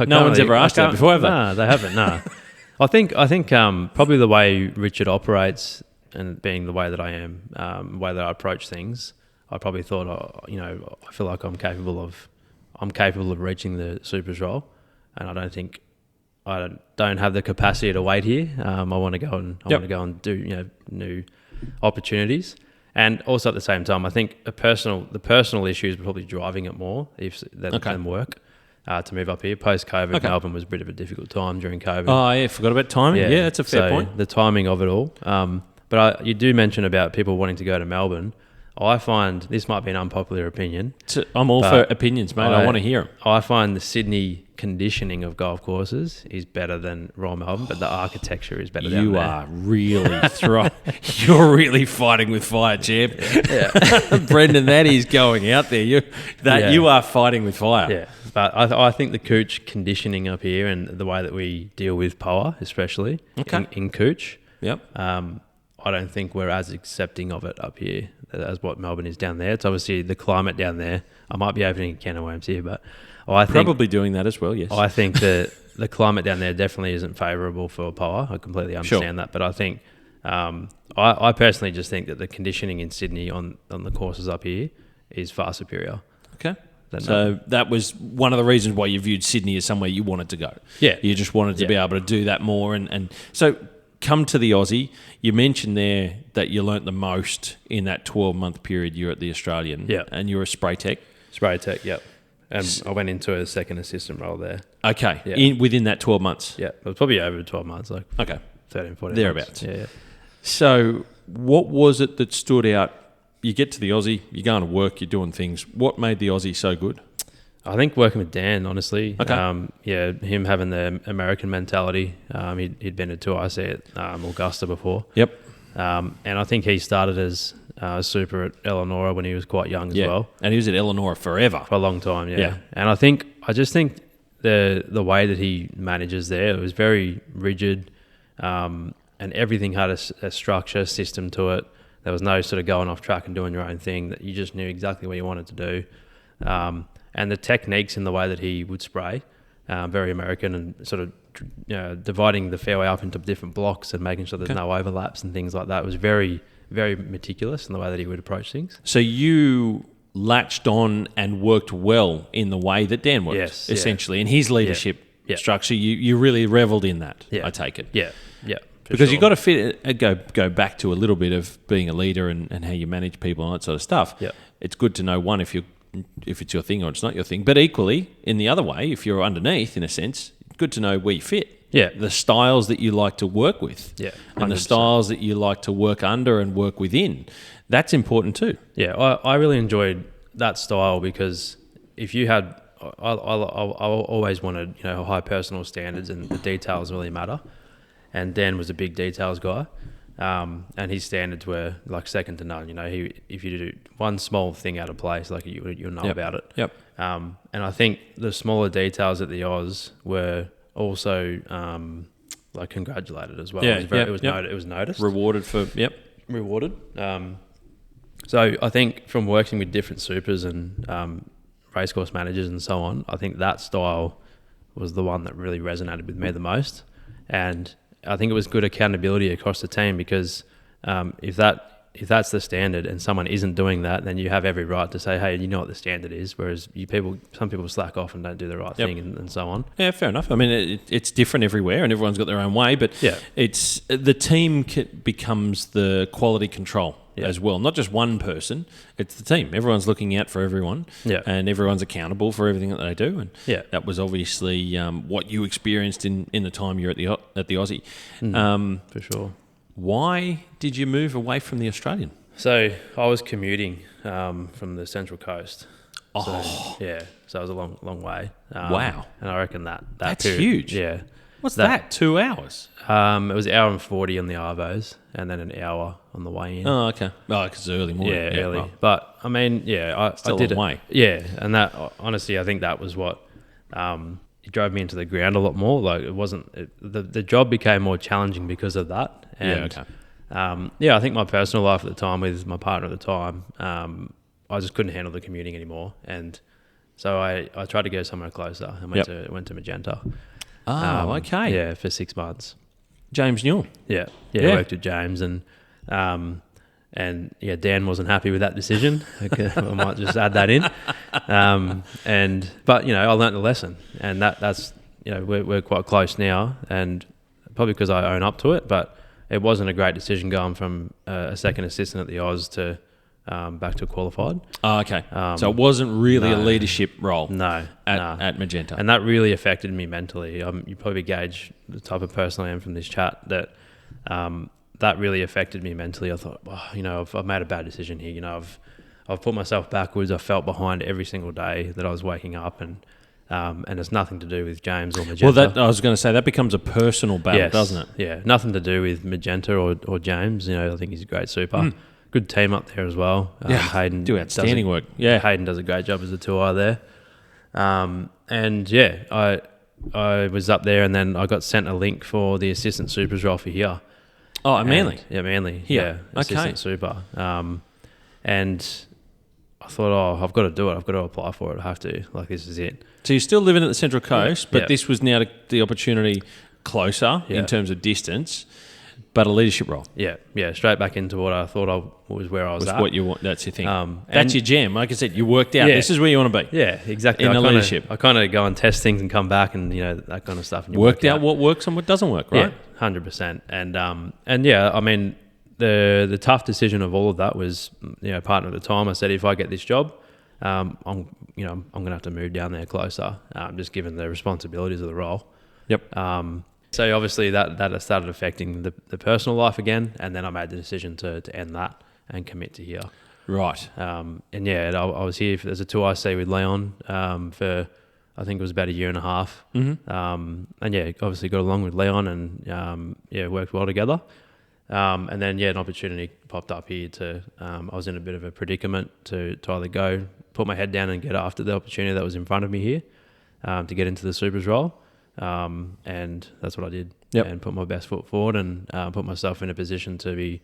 No one's ever asked that before, have they? No, they haven't. No, I think probably the way Richard operates and being the way that I am, the way that I approach things, I probably thought, I feel like I'm capable of reaching the supers role, and I don't have the capacity to wait here. I want to go and do new opportunities, and also at the same time, I think the personal issues were probably driving it more than work. To move up here post COVID, Melbourne was a bit of a difficult time during COVID. Oh yeah, forgot about timing. Yeah, that's a fair point. The timing of it all. But you do mention about people wanting to go to Melbourne. I find this might be an unpopular opinion. I'm all for opinions, mate. I want to hear them. I find the Sydney conditioning of golf courses is better than Royal Melbourne, but the architecture is better down there. You are really you're really fighting with fire, champ. Yeah. Brendan, that is going out there. You are fighting with fire. Yeah, but I think the Cooch conditioning up here and the way that we deal with power, especially in Cooch. Yep. I don't think we're as accepting of it up here as what Melbourne is down there. It's obviously the climate down there. I might be opening a can of worms here, but I think probably doing that as well. Yes, I think that the climate down there definitely isn't favourable for power. I completely understand that, but I think I personally just think that the conditioning in Sydney on the courses up here is far superior. Okay. So that was one of the reasons why you viewed Sydney as somewhere you wanted to go. Yeah. You just wanted to be able to do that more. And so come to the Aussie. You mentioned there that you learnt the most in that 12-month period you're at the Australian. Yeah. And you're a spray tech. Spray tech, yep. And I went into a second assistant role there. Okay. Yeah. Within that 12 months? Yeah. It was probably over 12 months, like 13, 14 thereabouts. months. Yeah. So what was it that stood out? You get to the Aussie, you're going to work, you're doing things. What made the Aussie so good? I think working with Dan, honestly. Okay. Him having the American mentality. He'd been to IC at Augusta before. Yep. And I think he started as super at Eleanor when he was quite young as well. And he was at Eleanor forever. For a long time, yeah. And I just think the way that he manages there, it was very rigid, and everything had a structure, system to it. There was no sort of going off track and doing your own thing. That you just knew exactly what you wanted to do. And the techniques in the way that he would spray, very American, and sort of dividing the fairway up into different blocks and making sure there's no overlaps and things like that. It was very, very meticulous in the way that he would approach things. So you latched on and worked well in the way that Dan worked, essentially, in his leadership structure. You really revelled in that, I take it. Yeah. Because you've got to go back to a little bit of being a leader and how you manage people and that sort of stuff. Yeah. It's good to know, one, if it's your thing or it's not your thing. But equally, in the other way, if you're underneath, in a sense, good to know where you fit. Yeah. The styles that you like to work with. Yeah. 100%. And the styles that you like to work under and work within. That's important too. Yeah, I really enjoyed that style because if you had... I always wanted high personal standards, and the details really matter. And Dan was a big details guy, and his standards were like second to none. If you do one small thing out of place, like you'll know about it. Yep. And I think the smaller details at the Oz were also like congratulated as well. Yeah, it was noticed, rewarded for rewarded. So I think from working with different supers and racecourse managers and so on, I think that style was the one that really resonated with me the most. And I think it was good accountability across the team because if that's the standard and someone isn't doing that, then you have every right to say, hey, you know what the standard is. Whereas some people slack off and don't do the right thing and so on. Yeah, fair enough. I mean, it's different everywhere and everyone's got their own way, but it's the team becomes the quality control as well. Not just one person, it's the team. Everyone's looking out for everyone and everyone's accountable for everything that they do. And that was obviously what you experienced in the time you're at the Aussie. For sure. Why did you move away from the Australian? So I was commuting from the Central Coast. Oh. So it was a long way. Wow. And I reckon that's period, huge. Yeah. What's that? 2 hours? It was 1 hour and 40 on the Arvos and then an hour on the way in. Oh, okay. Oh, because it's early morning. Yeah, early. Well. But, I mean, I did a long way. Yeah, and that, honestly, I think that was what it drove me into the ground a lot more. Like, it wasn't... the job became more challenging because of that. And, I think my personal life at the time with my partner at the time, I just couldn't handle the commuting anymore. And so I tried to go somewhere closer and went to Magenta. Oh, okay. Yeah, for 6 months. James Newell. Yeah. I worked with James and Dan wasn't happy with that decision. I might just add that in. But I learnt the lesson, and that's we're quite close now, and probably because I own up to it. But it wasn't a great decision going from a second assistant at the Oz to back to qualified. Oh, okay. So it wasn't really a leadership role. At Magenta, and that really affected me mentally. You probably gauge the type of person I am from this chat that that really affected me mentally. I thought, I've made a bad decision here. I've put myself backwards. I felt behind every single day that I was waking up, and it's nothing to do with James or Magenta. Well, I was going to say that becomes a personal battle, doesn't it? Yeah, nothing to do with Magenta or James. I think he's a great super. Good team up there as well. Hayden do outstanding work. Yeah, Hayden does a great job as the 2R there. I was up there, and then I got sent a link for the assistant supers role for here. Oh, Manly. Manly. Here. Yeah, assistant super. And I thought, I've got to do it. I've got to apply for it. I have to. Like, this is it. So you're still living at the Central Coast, but this was now the opportunity closer in terms of distance. but a leadership role. Yeah, straight back into what I thought was where I was at. What you want, that's your thing. That's your jam. Like I said, you worked out. This is where you want to be. Yeah, exactly. In the leadership. I kind of go and test things and come back and that kind of stuff. And you worked out what works and what doesn't work, right? Yeah, 100%. And yeah, I mean, the tough decision of all of that was, partner at the time. I said, if I get this job, I'm going to have to move down there closer, just given the responsibilities of the role. Yep. So obviously that started affecting the personal life again, and then I made the decision to end that and commit to here. Right. And yeah, I was here as a 2IC with Leon for, I think it was about a year and a half. Mm-hmm. And yeah, obviously got along with Leon and worked well together. And then an opportunity popped up here I was in a bit of a predicament to either go, put my head down and get after the opportunity that was in front of me here to get into the Supers role. And that's what I did. Yep. And put my best foot forward and put myself in a position to be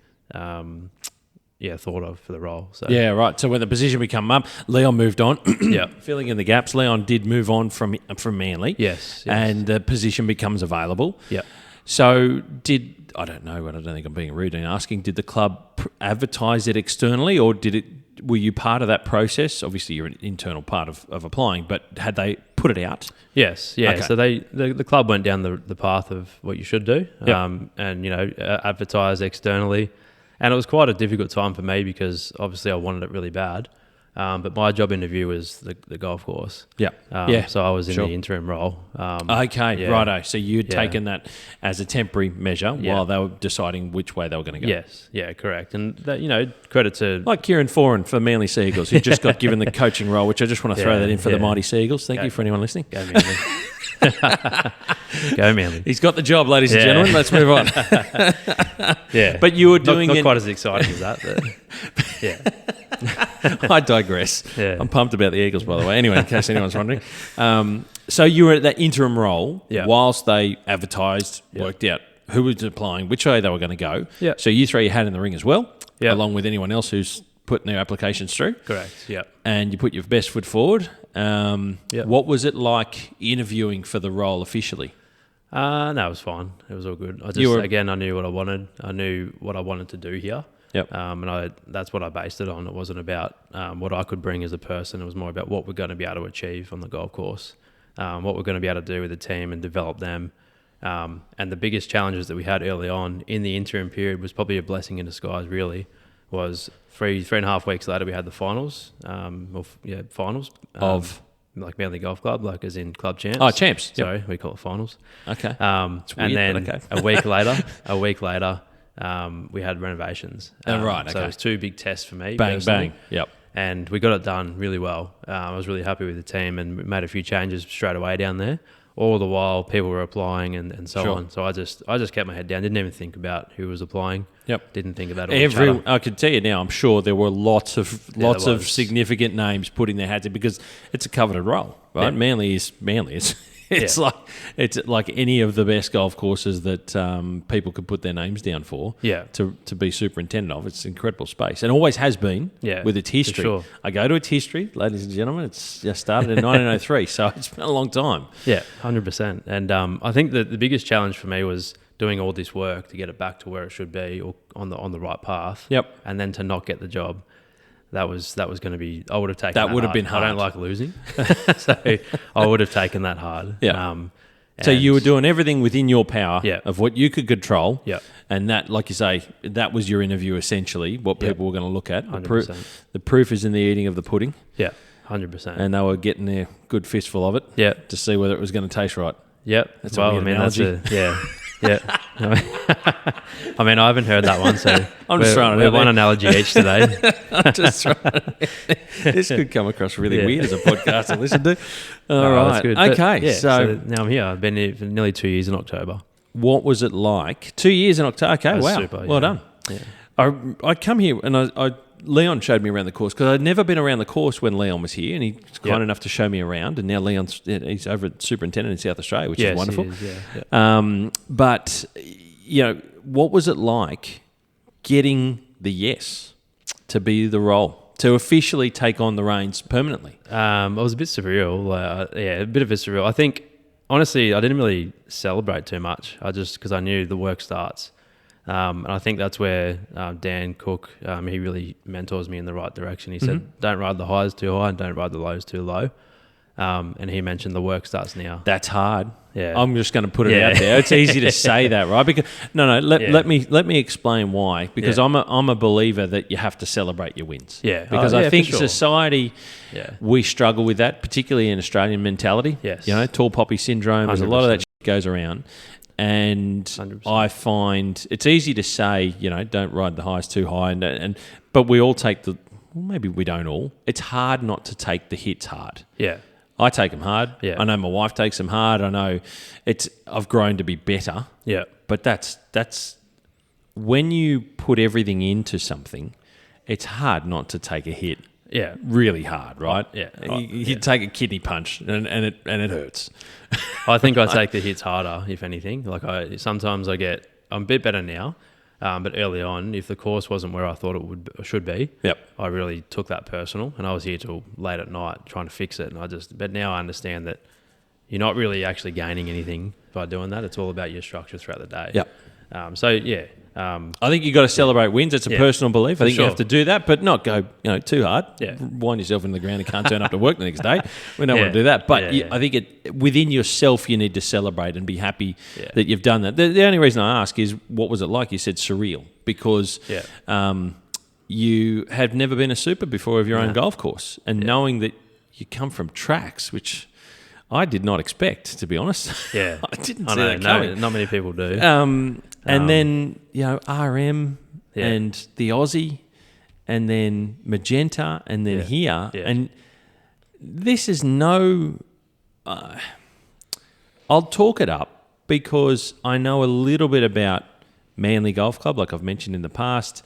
thought of for the role. So yeah, right. So when the position became up, Leon moved on. Yeah. Filling in the gaps, Leon did move on from Manly. Yes. And the position becomes available. Yeah. So I don't know, but I don't think I'm being rude in asking, did the club advertise it externally, or were you part of that process? Obviously, you're an internal part of applying, but had they put it out? Yes, yeah. Okay. So the club went down the path of what you should do, Yep. and advertise externally, and it was quite a difficult time for me because obviously I wanted it really bad, but my job interview was the golf course. Yeah. So I was in Sure. the interim role. Okay, yeah. righto. So you'd Yeah. taken that as a temporary measure while they were deciding which way they were going to go. Yes, yeah, correct. And that, credit to Like Kieran Foran for Manly Seagulls, who just got given the coaching role, which I just want to throw that in for the mighty Seagulls. Thank you for anyone listening. Go Manly. Go Manly. He's got the job, ladies and gentlemen. Let's move on. Yeah, But you were doing not it. quite as exciting as that. But yeah. I digress. Yeah. I'm pumped about the Eagles, by the way. Anyway, in case anyone's wondering. So you were at that interim role whilst they advertised, worked out who was applying, which way they were going to go. Yeah. So you throw your hat in the ring as well, Yeah. along with anyone else who's putting their applications through. Correct. Yeah. And you put your best foot forward. What was it like interviewing for the role officially? No, it was fine. It was all good. I knew what I wanted. I knew what I wanted to do here. Yep. And that's what I based it on. It wasn't about what I could bring as a person. It was more about what we're going to be able to achieve on the golf course, what we're going to be able to do with the team and develop them. And the biggest challenges that we had early on in the interim period was probably a blessing in disguise, really, was three and a half weeks later we had the finals, finals. Of? Like Manly Golf Club, like as in club champs. Oh, champs. Yep. Sorry, we call it finals. Okay. It's weird, and then but okay. a week later, we had renovations. Right, okay. So it was two big tests for me. Bang, personally. bang. Yep. And we got it done really well. I was really happy with the team and we made a few changes straight away down there. All the while, people were applying and so on. So I just kept my head down. Didn't even think about who was applying. Yep. Didn't think about it. I can tell you now, I'm sure there were lots of significant names putting their hats in because it's a coveted role, right? Yeah. Manly is Manly. It's like any of the best golf courses that people could put their names down for. Yeah. To be superintendent of. It's an incredible space and always has been. Yeah, with its history. for sure. I go to its history, ladies and gentlemen. It's just started in 1903, so it's been a long time. Yeah, 100%. And I think that the biggest challenge for me was doing all this work to get it back to where it should be or on the right path. Yep. And then to not get the job. That was going to be. I would have taken that would have hard. been hard. I don't like losing, so I would have taken that hard. Yeah. So you were doing everything within your power of what you could control. Yeah. And that, like you say, that was your interview essentially. What people were going to look at. 100%. The proof is in the eating of the pudding. Yeah. 100%. And they were getting their good fistful of it. Yeah. To see whether it was going to taste right. Yep. That's a weird analogy. Yeah. I mean, I haven't heard that one, so I'm just throwing it out one there. analogy each today. I'm just throwing This could come across really weird as a podcast to listen to. All right. That's good. Okay. But, so now I'm here. I've been here for nearly 2 years in October. what was it like? 2 years in October. Okay. That's Wow. super, Well done. Yeah. I come here and Leon showed me around the course because I'd never been around the course when Leon was here, and he's kind enough to show me around. And now he's over at Superintendent in South Australia, which is wonderful. He is, yeah. But what was it like getting the yes to be the role, to officially take on the reins permanently? It was a bit surreal. A bit of a surreal. I think honestly, I didn't really celebrate too much. Because I knew the work starts. And I think that's where Dan Cook, he really mentors me in the right direction. He said, don't ride the highs too high and don't ride the lows too low. And he mentioned the work starts now. That's hard. Yeah. I'm just going to put it out there. It's easy to say that, right? Because let me explain why. Because I'm a believer that you have to celebrate your wins. Yeah. Because I think society, we struggle with that, particularly in Australian mentality. Yes. Tall poppy syndrome. 100%. There's a lot of that shit goes around. And 100%. I find it's easy to say, don't ride the highs too high, but we all take maybe we don't all. It's hard not to take the hits hard. Yeah. I take them hard. Yeah. I know my wife takes them hard. I know I've grown to be better. Yeah. But that's when you put everything into something, it's hard not to take a hit. Yeah. Really hard, right? Yeah. You take a kidney punch and it hurts. I think I take the hits harder, if anything. Like I'm a bit better now. But early on, if the course wasn't where I thought it should be, I really took that personal, and I was here till late at night trying to fix it. But now I understand that you're not really actually gaining anything by doing that. It's all about your structure throughout the day. Yep. I think you've got to celebrate wins. It's a personal belief. I think you have to do that, but not go too hard. Yeah. Wind yourself into the ground and can't turn up to work the next day. We don't want to do that. But I think within yourself, you need to celebrate and be happy that you've done that. The only reason I ask is, what was it like? You said surreal, because you had never been a super before of your own golf course, and knowing that you come from tracks, which I did not expect, to be honest. Yeah. I didn't see that coming. Not many people do. And then, RM and the Aussie, and then Magenta, and then here. Yeah. And this is I'll talk it up because I know a little bit about Manly Golf Club, like I've mentioned in the past.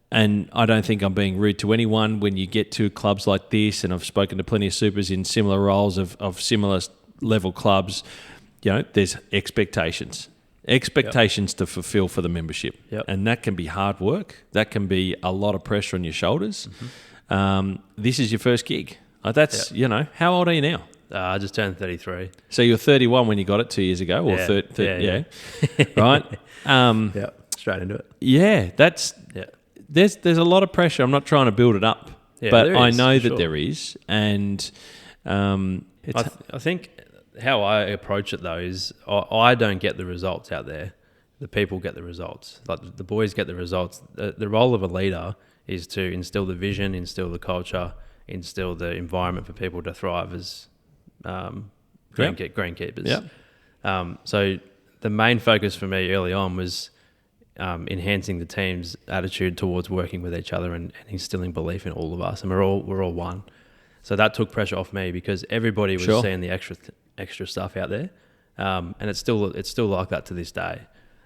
And I don't think I'm being rude to anyone when you get to clubs like this, and I've spoken to plenty of supers in similar roles of similar level clubs. There's expectations to fulfill for the membership. Yep. And that can be hard work. That can be a lot of pressure on your shoulders. Mm-hmm. This is your first gig. How old are you now? I just turned 33. So you were 31 when you got it 2 years ago, or right? Straight into it. Yeah, there's a lot of pressure. I'm not trying to build it up, but I know that there is, and I think how I approach it though is I don't get the results out there. The people get the results. Like the boys get the results. The role of a leader is to instill the vision, instill the culture, instill the environment for people to thrive as greenkeepers. Yeah. So the main focus for me early on was enhancing the team's attitude towards working with each other and instilling belief in all of us, and we're all one. So that took pressure off me because everybody was seeing the extra stuff out there, and it's still like that to this day.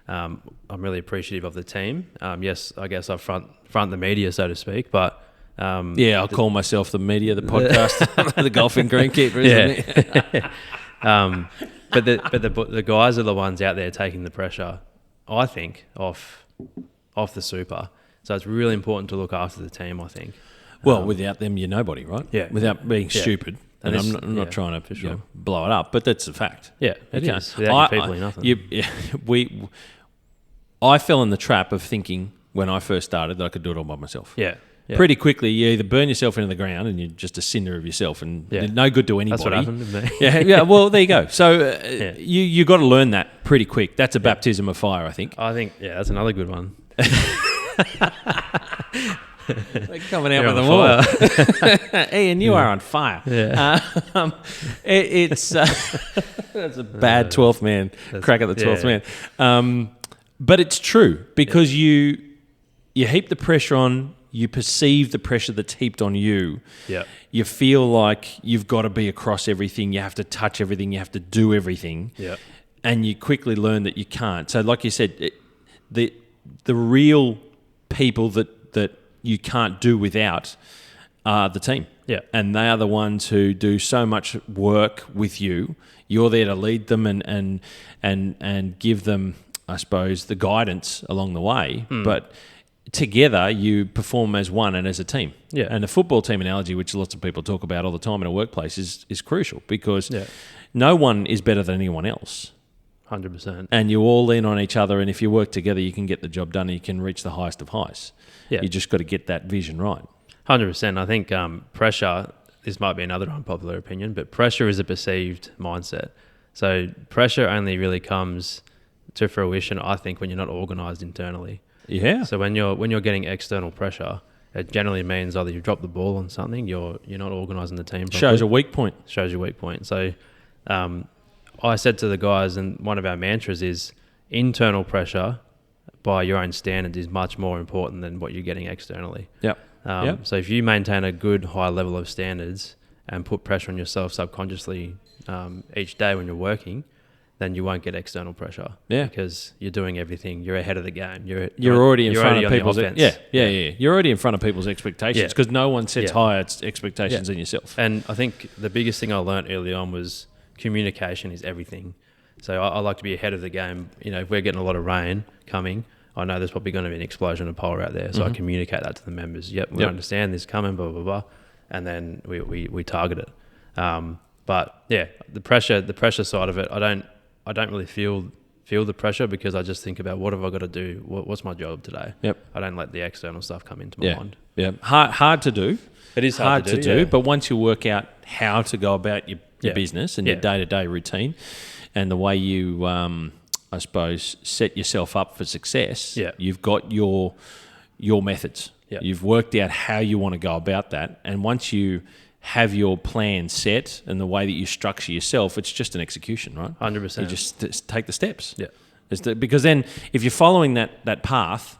I'm really appreciative of the team. Yes, I guess I front the media, so to speak, but I'll call myself the media, the podcast, the golfing greenkeeper, isn't it? But the guys are the ones out there taking the pressure, I think, off the super. So it's really important to look after the team, I think. Well, without them, you're nobody, right? Yeah. Without being stupid. And I'm not trying to blow it up, but that's a fact. Yeah, it is. Without people, nothing. I fell in the trap of thinking when I first started that I could do it all by myself. Yeah. Yeah. Pretty quickly, you either burn yourself into the ground and you're just a cinder of yourself and no good to anybody. That's what happened to me. Yeah. Well, there you go. So you got to learn that pretty quick. That's a baptism of fire, I think. That's another good one. They're coming out with them all. Ian, you are on fire. Yeah. That's a bad 12th man. Crack at the 12th man. But it's true because you heap the pressure on. You perceive the pressure that's heaped on you. Yeah. You feel like you've got to be across everything. You have to touch everything. You have to do everything. Yeah. And you quickly learn that you can't. So, like you said, the real people that you can't do without are the team. Yeah. And they are the ones who do so much work with you. You're there to lead them and give them, I suppose, the guidance along the way. But together you perform as one and as a team. Yeah. And the football team analogy, which lots of people talk about all the time in a workplace, is crucial because no one is better than anyone else. 100%. And you all lean on each other, and if you work together, you can get the job done and you can reach the highest of highs. Yeah. You just got to get that vision right. 100%. I think pressure, this might be another unpopular opinion, but pressure is a perceived mindset. So pressure only really comes to fruition, I think, when you're not organised internally. Yeah. So when you're getting external pressure, it generally means either you've dropped the ball on something, you're not organising the team properly. Shows a weak point. Shows your weak point. So I said to the guys, and one of our mantras is internal pressure by your own standards is much more important than what you're getting externally. Yep. So if you maintain a good high level of standards and put pressure on yourself subconsciously each day when you're working, then you won't get external pressure. Yeah. Because you're doing everything. You're ahead of the game. You're already in front of people's offense. Yeah. You're already in front of people's expectations because no one sets higher expectations than yourself. And I think the biggest thing I learned early on was communication is everything. So I like to be ahead of the game. If we're getting a lot of rain coming, I know there's probably going to be an explosion of power out there. So I communicate that to the members. We understand this coming, blah, blah, blah. And then we target it. But yeah, the pressure side of it, I don't really feel the pressure because I just think about what have I got to do? What's my job today? Yep. I don't let the external stuff come into my mind. Yeah. Hard to do. It is hard to do. But once you work out how to go about your business and your day-to-day routine and the way you, I suppose, set yourself up for success, you've got your methods. Yeah. You've worked out how you want to go about that. And once you have your plan set and the way that you structure yourself, it's just an execution, right? 100%. You just take the steps. Yeah. Because then if you're following that path,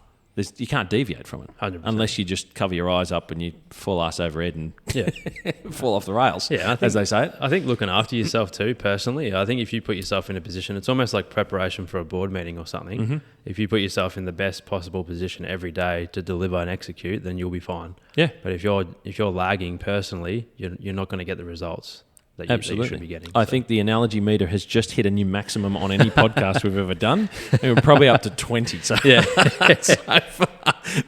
you can't deviate from it. 100%. Unless you just cover your eyes up and you fall ass over head and fall off the rails, as they say it. I think looking after yourself too, personally, I think if you put yourself in a position, it's almost like preparation for a board meeting or something. Mm-hmm. If you put yourself in the best possible position every day to deliver and execute, then you'll be fine. Yeah. But if you're lagging personally, you're not going to get the results that you should be getting. I think the analogy meter has just hit a new maximum on any podcast we've ever done. And we're probably up to 20. So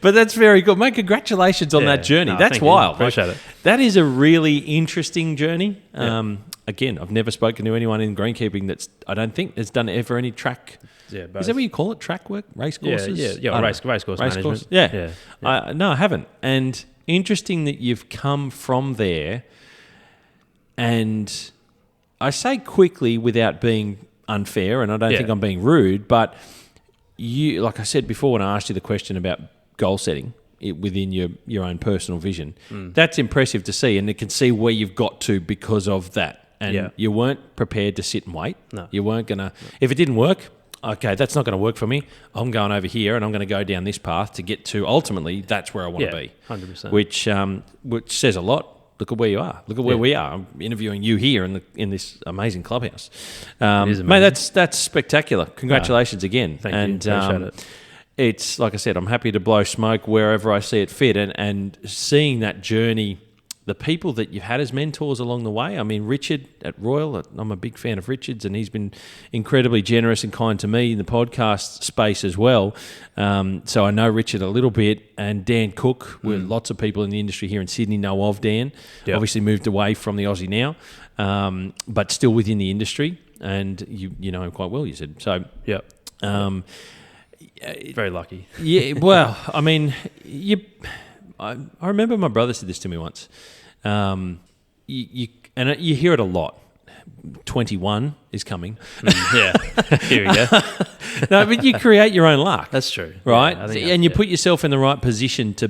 but that's very good. Mate, congratulations on that journey. No, that's wild. Appreciate it. That is a really interesting journey. Again, I've never spoken to anyone in greenkeeping I don't think has done ever any track. Yeah, both. Is that what you call it? Track work? Race courses? Race course management. Yeah. No, I haven't. And interesting that you've come from there. And I say quickly without being unfair, and I don't think I'm being rude, but you, like I said before when I asked you the question about goal setting within your own personal vision, that's impressive to see, and you can see where you've got to because of that. And you weren't prepared to sit and wait. No. You weren't going to... If it didn't work, okay, that's not going to work for me. I'm going over here and I'm going to go down this path to get to, ultimately, that's where I want to be. 100%. Which says a lot. Look at where you are. Look at where we are. I'm interviewing you here in this amazing clubhouse. Mate, that's spectacular. Congratulations again. Thank you. Appreciate it. It's like I said, I'm happy to blow smoke wherever I see it fit, and seeing that journey, the people that you've had as mentors along the way. I mean, Richard at Royal, I'm a big fan of Richard's, and he's been incredibly generous and kind to me in the podcast space as well. So I know Richard a little bit, and Dan Cook, where lots of people in the industry here in Sydney know of Dan. Yep. Obviously moved away from the Aussie now, but still within the industry, and you know him quite well, you said. So, very lucky. Yeah, well, I mean, I remember my brother said this to me once. You hear it a lot. 21 is coming. Here we go. No, but you create your own luck. That's true, right? And you put yourself in the right position to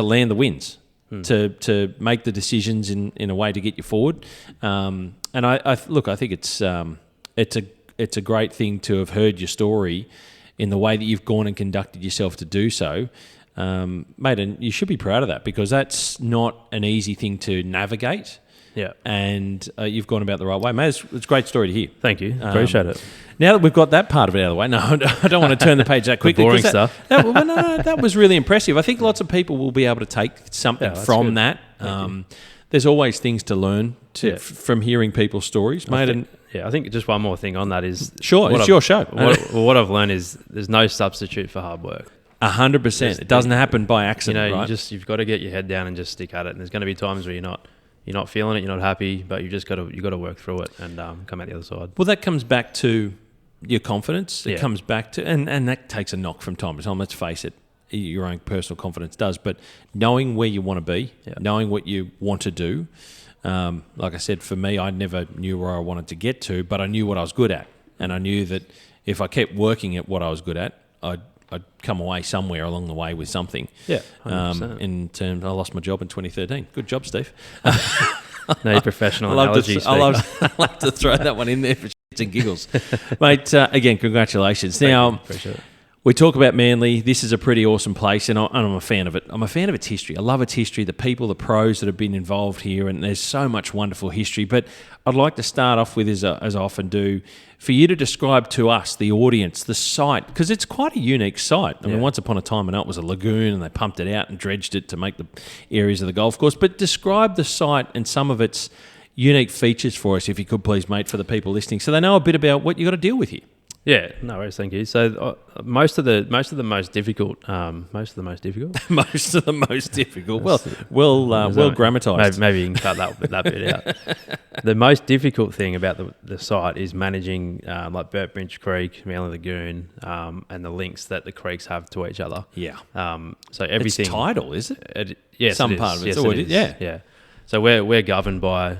land the wins, to make the decisions in a way to get you forward. And I think it's a great thing to have heard your story in the way that you've gone and conducted yourself to do so. Mate, and you should be proud of that, because that's not an easy thing to navigate. Yeah. And you've gone about the right way. Mate, it's a great story to hear. Thank you. Appreciate it. Now that we've got that part of it out of the way, no, I don't want to turn the page that quickly. The boring stuff. That was really impressive. I think lots of people will be able to take something from that. There's always things to learn from hearing people's stories, mate. I think just one more thing on that is... Sure, it's your show. What I've learned is there's no substitute for hard work. 100%. It doesn't happen by accident, right? You've got to get your head down and just stick at it. And there's going to be times where you're not you're not feeling it, you're not happy, but you got to work through it and come out the other side. Well, that comes back to your confidence. It Yeah. comes back to, and that takes a knock from time to time. Let's face it, your own personal confidence does. But knowing where you want to be, knowing what you want to do. Like I said, for me, I never knew where I wanted to get to, but I knew what I was good at, and I knew that if I kept working at what I was good at, I'd come away somewhere along the way with something. Yeah, 100%. In terms, I lost my job in 2013. Good job, Steve. No professional analogies. I love to throw that one in there for shits and giggles. Mate, again, congratulations. Now, Appreciate it. we talk about Manly. This is a pretty awesome place, and I'm a fan of it. I'm a fan of its history. I love its history, the people, the pros that have been involved here, and there's so much wonderful history. But I'd like to start off with, as I often do, for you to describe to us, the audience, the site, because it's quite a unique site. I mean, once upon a time, I know it was a lagoon, and they pumped it out and dredged it to make the areas of the golf course. But describe the site and some of its unique features for us, if you could please, mate, for the people listening, so they know a bit about what you got to deal with here. Yeah, no worries, thank you. So most of the most difficult. Well, grammatised. Maybe you can cut that bit out. The most difficult thing about the site is managing like Burtbridge Creek, Manly Lagoon, and the links that the creeks have to each other. Yeah. So everything. It's tidal, is it? Yes, some it is. part of it. Yes, So it is. Yeah. So we're governed by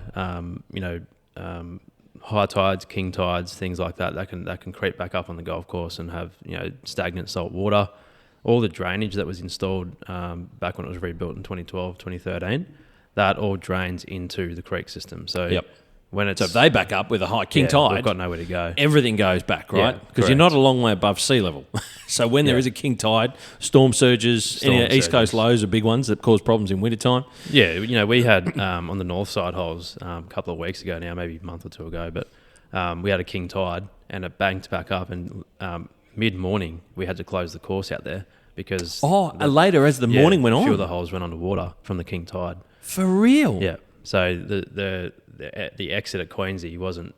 high tides, king tides, things like that can creep back up on the golf course and have stagnant salt water. All the drainage that was installed back when it was rebuilt in 2012, 2013, that all drains into the creek system. So when it's if they back up with a high king tide, we've got nowhere to go. Everything goes back, right? Yeah, Because you're not a long way above sea level. So when there is a king tide, storm surges, East Coast lows are big ones that cause problems in wintertime. Yeah, we had on the north side holes a couple of weeks ago now, maybe a month or two ago, but we had a king tide and it banked back up, and mid-morning we had to close the course out there because... later as the morning went on? A few of the holes went underwater from the king tide. For real? Yeah. So the exit at Queensy wasn't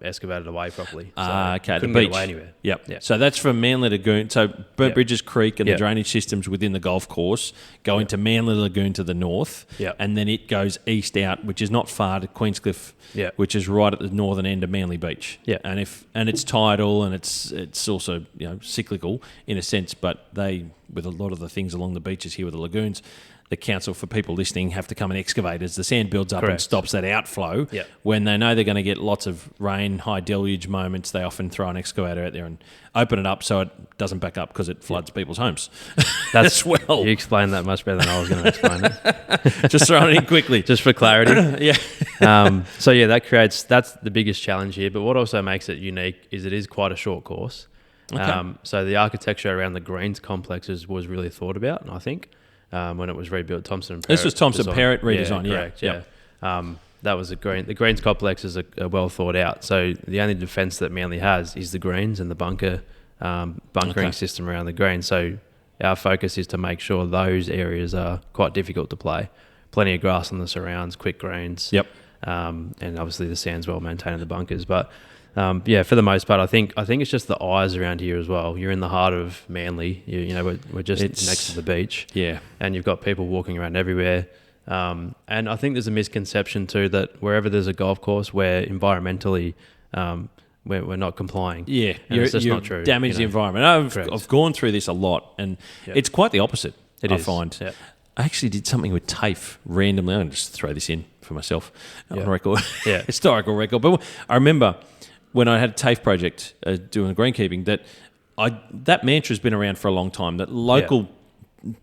excavated away properly. So okay. Couldn't the get beach. away anywhere. Yep. So that's from Manly Lagoon. So Burnt Bridges Creek and the drainage systems within the golf course go into Manly Lagoon to the north. Yep. And then it goes east out, which is not far, to Queenscliff, which is right at the northern end of Manly Beach. Yeah. And it's tidal, and it's also cyclical in a sense, but they, with a lot of the things along the beaches here with the lagoons, the council, for people listening, have to come and excavate as the sand builds up and stops that outflow. Yep. When they know they're going to get lots of rain, high deluge moments, they often throw an excavator out there and open it up so it doesn't back up because it floods people's homes. That's well. You explained that much better than I was going to explain it. Just throwing it in quickly. Just for clarity. Yeah. That's the biggest challenge here. But what also makes it unique is it is quite a short course. Okay. So the architecture around the greens complexes was really thought about, I think. When it was rebuilt, Thompson & Perrott. This was Thompson design. Perrott redesign, correct, yeah. That was the greens complexes are well thought out. So the only defence that Manly has is the greens and the bunkering system around the greens. So our focus is to make sure those areas are quite difficult to play. Plenty of grass on the surrounds, quick greens. Yep. And obviously the sand's well maintained in the bunkers, but. For the most part, I think it's just the eyes around here as well. You're in the heart of Manly. We're just next to the beach. Yeah, and you've got people walking around everywhere. And I think there's a misconception too that wherever there's a golf course, where environmentally we're not complying. Yeah, it's just not true. Damage the environment. I've gone through this a lot, and it's quite the opposite. I find. Yep. I actually did something with TAFE randomly. I'm going to just throw this in for myself on record. Historical record. But I remember when I had a TAFE project doing the greenkeeping, that mantra's been around for a long time, that local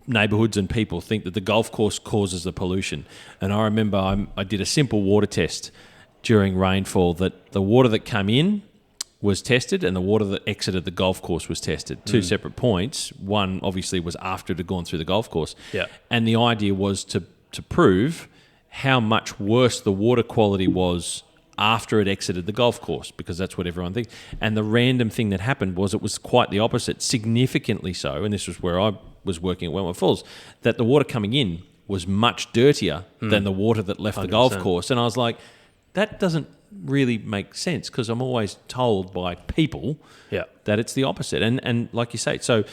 neighbourhoods and people think that the golf course causes the pollution. And I remember I did a simple water test during rainfall, that the water that came in was tested and the water that exited the golf course was tested. Two separate points. One obviously was after it had gone through the golf course. Yeah. And the idea was to prove how much worse the water quality was after it exited the golf course, because that's what everyone thinks. And the random thing that happened was it was quite the opposite, significantly so, and this was where I was working at Wentworth Falls, that the water coming in was much dirtier than the water that left 100%. The golf course. And I was like, that doesn't really make sense, because I'm always told by people that it's the opposite. And like you say, so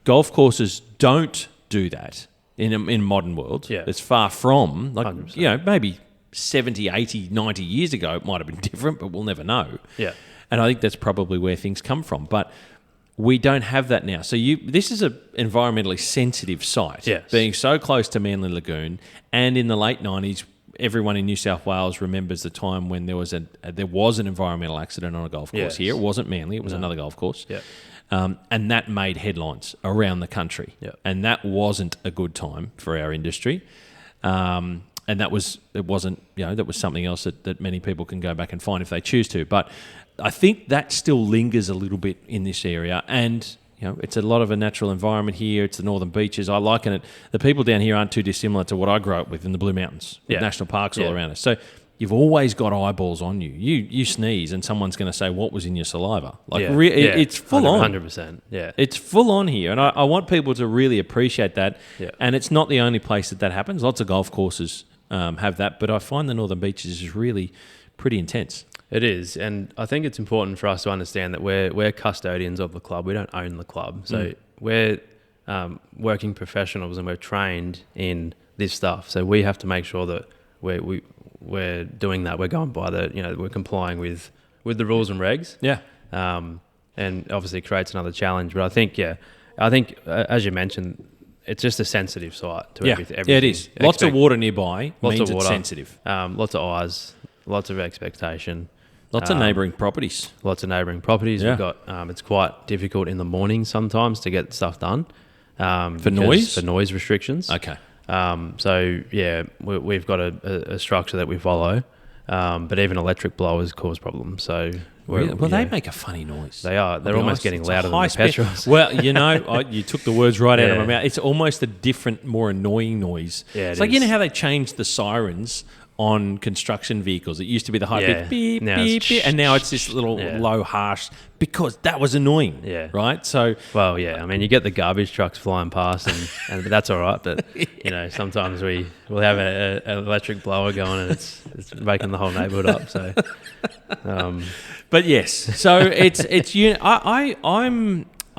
golf courses don't do that in modern world. Yeah. It's far from, like 100%. maybe 70, 80, 90 years ago, it might have been different, but we'll never know. Yeah. And I think that's probably where things come from. But we don't have that now. So this is an environmentally sensitive site, yes. being so close to Manly Lagoon. And in the late 90s, everyone in New South Wales remembers the time when there was an environmental accident on a golf course here. It wasn't Manly, it was another golf course. Yeah. And that made headlines around the country. Yeah. And that wasn't a good time for our industry. And that was something else that many people can go back and find if they choose to. But I think that still lingers a little bit in this area. And, it's a lot of a natural environment here. It's the northern beaches. I liken it. The people down here aren't too dissimilar to what I grew up with in the Blue Mountains, with national parks all around us. So you've always got eyeballs on you. You sneeze and someone's going to say, what was in your saliva? It's full on. 100%. Yeah. It's full on here. And I want people to really appreciate that. Yeah. And it's not the only place that happens. Lots of golf courses have that. But I find the northern beaches is really pretty intense. It is, and I think it's important for us to understand that we're custodians of the club. We don't own the club, so we're working professionals and we're trained in this stuff. So we have to make sure that we're doing that. We're going by we're complying with the rules and regs. Yeah. And obviously it creates another challenge. But I think as you mentioned, it's just a sensitive site to everything. Yeah, it is. Lots of water nearby means it's sensitive. Lots of eyes, lots of expectation. Lots of neighbouring properties. Yeah. We've got. It's quite difficult in the morning sometimes to get stuff done. For noise restrictions. Okay. We've got a structure that we follow, but even electric blowers cause problems. So they make a funny noise. They are. They're almost getting louder than the petrols. Well, you took the words right out of my mouth. It's almost a different, more annoying noise. Yeah, it's like how they changed the sirens on construction vehicles. It used to be the high pitch beep, beep, beep, and now it's this little low, harsh, because that was annoying, right? So, well, I mean, you get the garbage trucks flying past, and that's all right, but, sometimes we'll have an electric blower going and it's waking the whole neighbourhood up, so... But yes, so I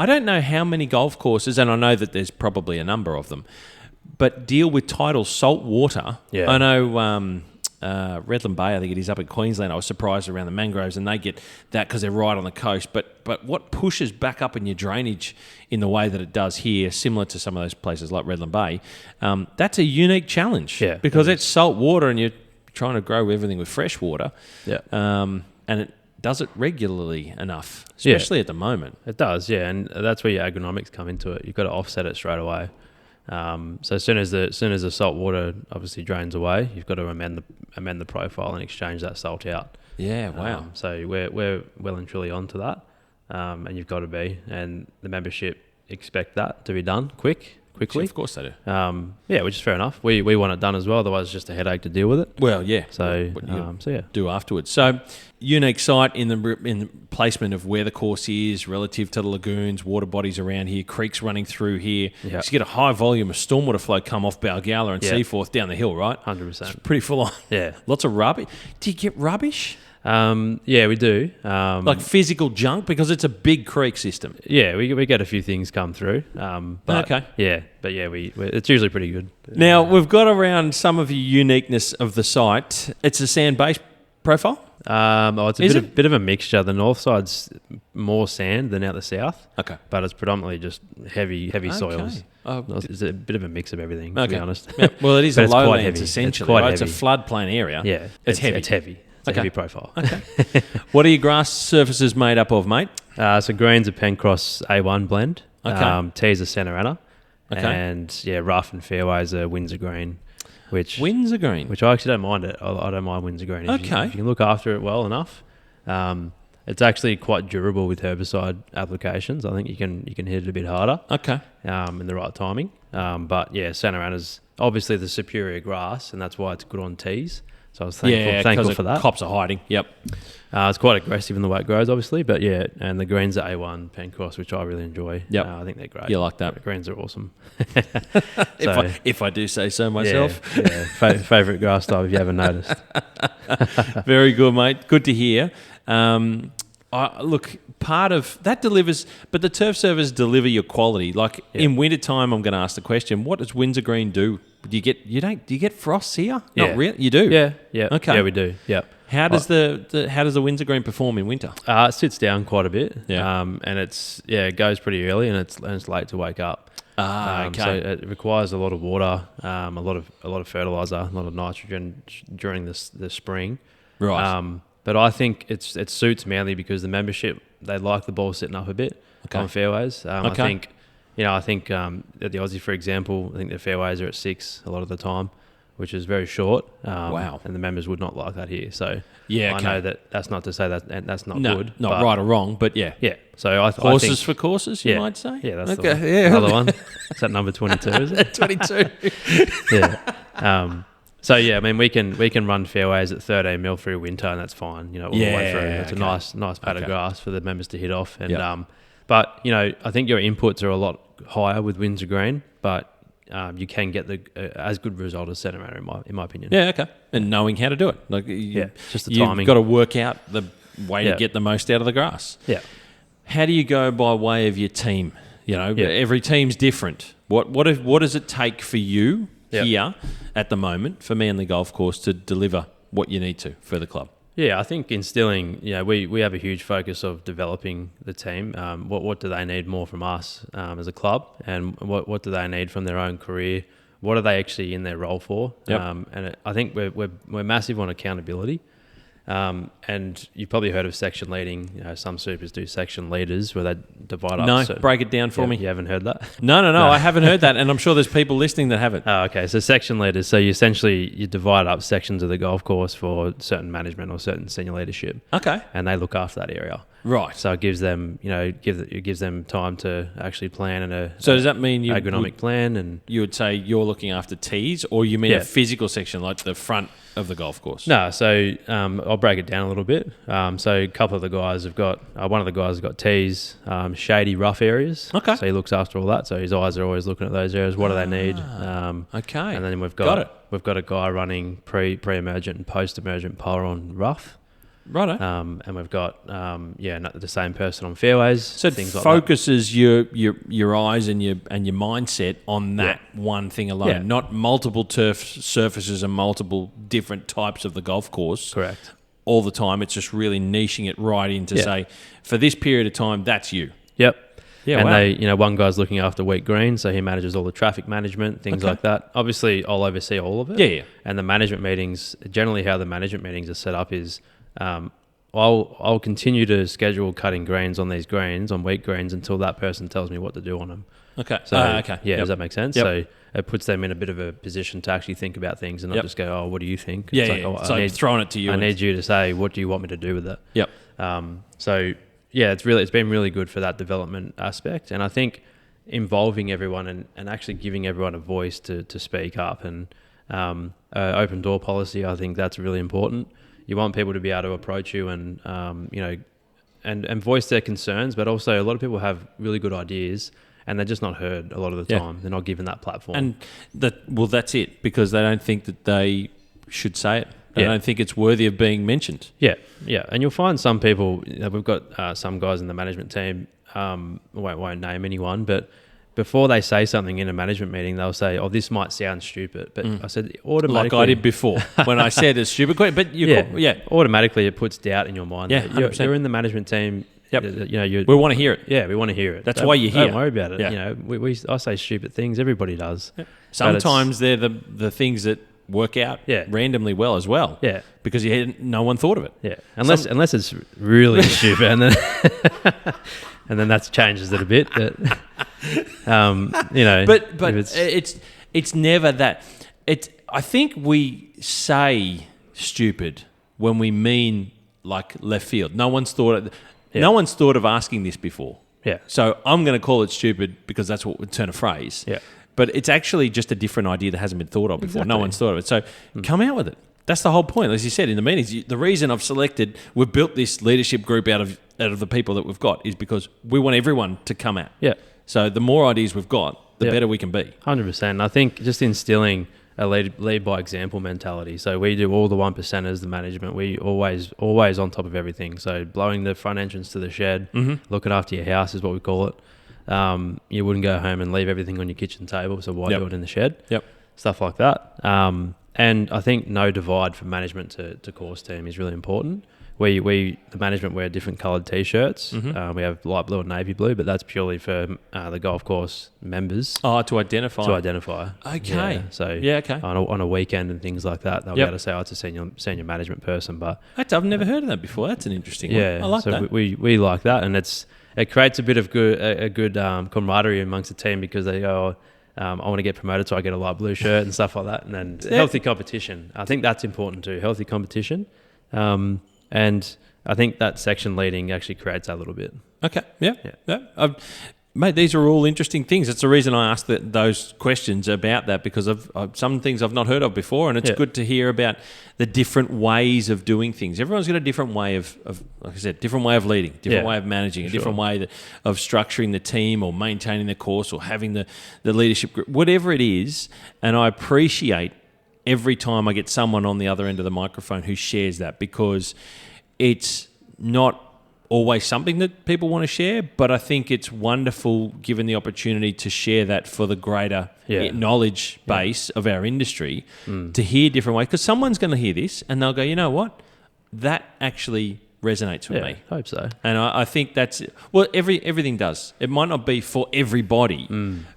don't know how many golf courses, and I know that there's probably a number of them, but deal with tidal salt water. Yeah. I know Redland Bay, I think it is, up in Queensland. I was surprised around the mangroves, and they get that because they're right on the coast. But what pushes back up in your drainage in the way that it does here, similar to some of those places like Redland Bay, that's a unique challenge. Yeah, because it's salt water and you're trying to grow everything with fresh water. Yeah. And it does it regularly enough, especially at the moment. It does, yeah, and that's where your agronomics come into it. You've got to offset it straight away. So as soon as the salt water obviously drains away, you've got to amend the profile and exchange that salt out. Yeah, wow. So we're well and truly onto that, and you've got to be, and the membership expect that to be done quickly. Of course they do. Which is fair enough. We want it done as well, otherwise it's just a headache to deal with it. Well, yeah. So do afterwards. So unique site in the placement of where the course is relative to the lagoons, water bodies around here, creeks running through here. Yep. So you get a high volume of stormwater flow come off Balgowlah and Seaforth down the hill, right? 100%. It's pretty full on. Yeah. Lots of rubbish. Do you get rubbish? We do. Like physical junk, because it's a big creek system. Yeah, we get a few things come through. But okay. Yeah, but it's usually pretty good. Now, we've got around some of the uniqueness of the site. It's a sand-based profile? It's a bit of a mixture. The north side's more sand than out the south. Okay. But it's predominantly just heavy soils. It's a bit of a mix of everything, to be honest. Yep. Well, it is a lowlands, essentially. It's a floodplain area. Yeah. It's heavy. It's heavy. It's a heavy profile. Okay. What are your grass surfaces made up of, mate? So green's a Pencross A1 blend. Okay. Tee's a Centre Anna. Okay. And rough and fairway's a Windsor Green. Windsor Green? Which I actually don't mind it. I don't mind Windsor Green. If you can look after it well enough. It's actually quite durable with herbicide applications. I think you can hit it a bit harder. Okay. In the right timing. But Centre Anna's obviously the superior grass, and that's why it's good on tees. So I was thankful for that. Cops are hiding. Yep. It's quite aggressive in the way it grows, obviously, but and the greens are A1 Pencross, which I really enjoy. Yep. I think they're great. You like that? The greens are awesome. If I do say so myself. Favourite grass type if you haven't noticed. Very good, mate. Good to hear. look, part of that delivers, but the turf servers deliver your quality. Like in wintertime, I'm going to ask the question: what does Windsor Green do? Do you get frosts here? Yeah. Not really. You do. Yeah. Okay. Yeah, we do. Yeah. How does the Windsor Green perform in winter? It sits down quite a bit. Yeah. And it goes pretty early and it's late to wake up. Okay. So it requires a lot of water, a lot of fertilizer, a lot of nitrogen during the spring. Right. But I think it suits Manly because the membership, they like the ball sitting up a bit on fairways. I think at the Aussie, for example, I think the fairways are at 6 a lot of the time, which is very short. Wow. And the members would not like that here. So Yeah, I okay. know that's not to say that's not No, good. not but right or wrong, but yeah. Yeah. So I Horses think, for courses, you might say? Yeah, that's okay. the one. Yeah. Another one. Is that number 22, is it? 22. Yeah. So yeah, I mean we can run fairways at 13 mil through winter and that's fine, all the way through. It's a nice pad of grass for the members to hit off. And but I think your inputs are a lot higher with Windsor Green, but you can get the as good result as centre matter in my opinion. Yeah, okay. And knowing how to do it. Like just the you've timing. got to work out the way to get the most out of the grass. Yeah. How do you go by way of your team? Every team's different. What does it take for you here at the moment for Manly Golf Course to deliver what you need to for the club? Yeah, I think instilling, we have a huge focus of developing the team. What do they need more from us as a club, and what do they need from their own career? What are they actually in their role for? Yep. I think we're massive on accountability. And you've probably heard of section leading. Some supers do section leaders where they divide up. No, break it down for me. You haven't heard that? No, I haven't heard that, and I'm sure there's people listening that haven't. Oh, okay. So section leaders. So you divide up sections of the golf course for certain management or certain senior leadership. Okay. And they look after that area. Right. So it gives them, it gives them time to actually plan So does that mean you agronomic plan and you would say you're looking after tees, or you mean a physical section like the front of the golf course? No, so I'll break it down a little bit. So a couple of the guys have got one of the guys has got tees, shady, rough areas. Okay. So he looks after all that. So his eyes are always looking at those areas. What do they need? Okay. And then we've got a guy running pre-emergent and post-emergent power on rough. Righto. And we've got the same person on fairways. So it things focuses your eyes and your mindset on that one thing alone, not multiple turf surfaces and multiple different types of the golf course. Correct. All the time, it's just really niching it right in to say, for this period of time, that's you. Yep. Yeah, and wow. one guy's looking after wheat green, so he manages all the traffic management, things like that. Obviously, I'll oversee all of it. Yeah. And the management meetings, generally how the management meetings are set up is I'll continue to schedule cutting greens on these greens, on wheat greens, until that person tells me what to do on them. Okay. So, okay. Yeah, does that make sense? Yep. So it puts them in a bit of a position to actually think about things and not just go, oh, what do you think? Yeah, it's like, it's throwing it to you. I need you to say, what do you want me to do with it? Yep. It's been really good for that development aspect. And I think involving everyone and actually giving everyone a voice to speak up and open door policy, I think that's really important. You want people to be able to approach you and and voice their concerns, but also a lot of people have really good ideas and they're just not heard a lot of the time. They're not given that platform. And that's it, because they don't think that they should say it. They don't think it's worthy of being mentioned. Yeah. And you'll find some people, we've got some guys in the management team, won't name anyone, but before they say something in a management meeting, they'll say, oh, this might sound stupid. But I said, automatically... Like I did before when I said it's stupid. But automatically it puts doubt in your mind. Yeah, you're in the management team. Yep. We want to hear it. Yeah, we want to hear it. That's why you're here. Don't worry about it. Yeah. I say stupid things. Everybody does. Yeah. Sometimes they're the things that work out randomly well as well. Yeah. Because no one thought of it. Yeah. Unless it's really stupid, and then and then that changes it a bit. But But it's never that. I think we say stupid when we mean like left field. No one's thought of asking this before. Yeah. So I'm going to call it stupid because that's what would turn a phrase. Yeah. But it's actually just a different idea that hasn't been thought of before. Exactly. No one's thought of it. So come out with it. That's the whole point. As you said in the meetings, the reason we've built this leadership group out of the people that we've got is because we want everyone to come out. Yeah. So the more ideas we've got, the better we can be. 100%. I think just instilling a lead by example mentality. So we do all the 1%ers, the management. We always on top of everything. So blowing the front entrance to the shed, looking after your house is what we call it. You wouldn't go home and leave everything on your kitchen table, so why do it in the shed? Stuff like that. And I think no divide from management to course team is really important. The management wear different coloured t-shirts. We have light blue and navy blue, but that's purely for the golf course members. Oh, to identify. Okay. Okay. On a weekend and things like that, they'll be able to say, "Oh, it's a senior management person." But I've never heard of that before. That's an interesting one. I like that. We like that, and it creates a bit of good camaraderie amongst the team, because they go, I want to get promoted, so I get a light blue shirt and stuff like that. And then healthy competition. I think that's important too. Healthy competition. And I think that section leading actually creates that a little bit. Okay. Yeah. Mate, these are all interesting things. It's the reason I asked those questions about that, because of some things I've not heard of before, and it's good to hear about the different ways of doing things. Everyone's got a different way of like I said, different way of leading, different way of managing, a different way of structuring the team or maintaining the course or having the leadership group, whatever it is. And I appreciate every time I get someone on the other end of the microphone who shares that, because it's not always something that people want to share, but I think it's wonderful given the opportunity to share that for the greater knowledge base of our industry, to hear different ways, because someone's going to hear this and they'll go, you know what, that actually resonates with me. I hope so. And I think that's, well, everything does. It might not be for everybody,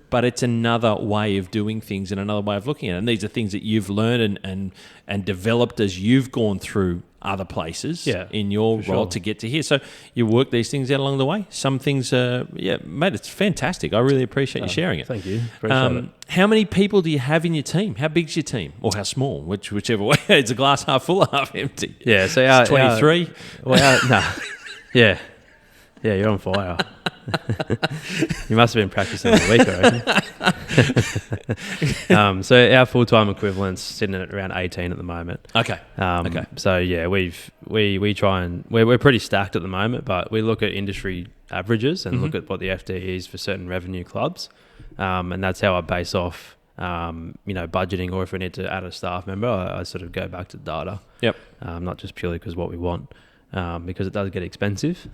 but it's another way of doing things and another way of looking at it. And these are things that you've learned and developed as you've gone through other places in your role to get to here. So you work these things out along the way. Some things, mate, it's fantastic. I really appreciate you sharing it. Thank you. Appreciate it. How many people do you have in your team? How big's your team? Or how small? Whichever way. It's a glass half full or half empty. Yeah, so 23? Yeah, you're on fire. You must have been practicing all week, I reckon. So our full-time equivalent's sitting at around 18 at the moment. Okay. So yeah, we try and we're pretty stacked at the moment, but we look at industry averages and look at what the FTE is for certain revenue clubs, and that's how I base off budgeting, or if we need to add a staff member, I sort of go back to data. Not just purely because what we want. Because it does get expensive.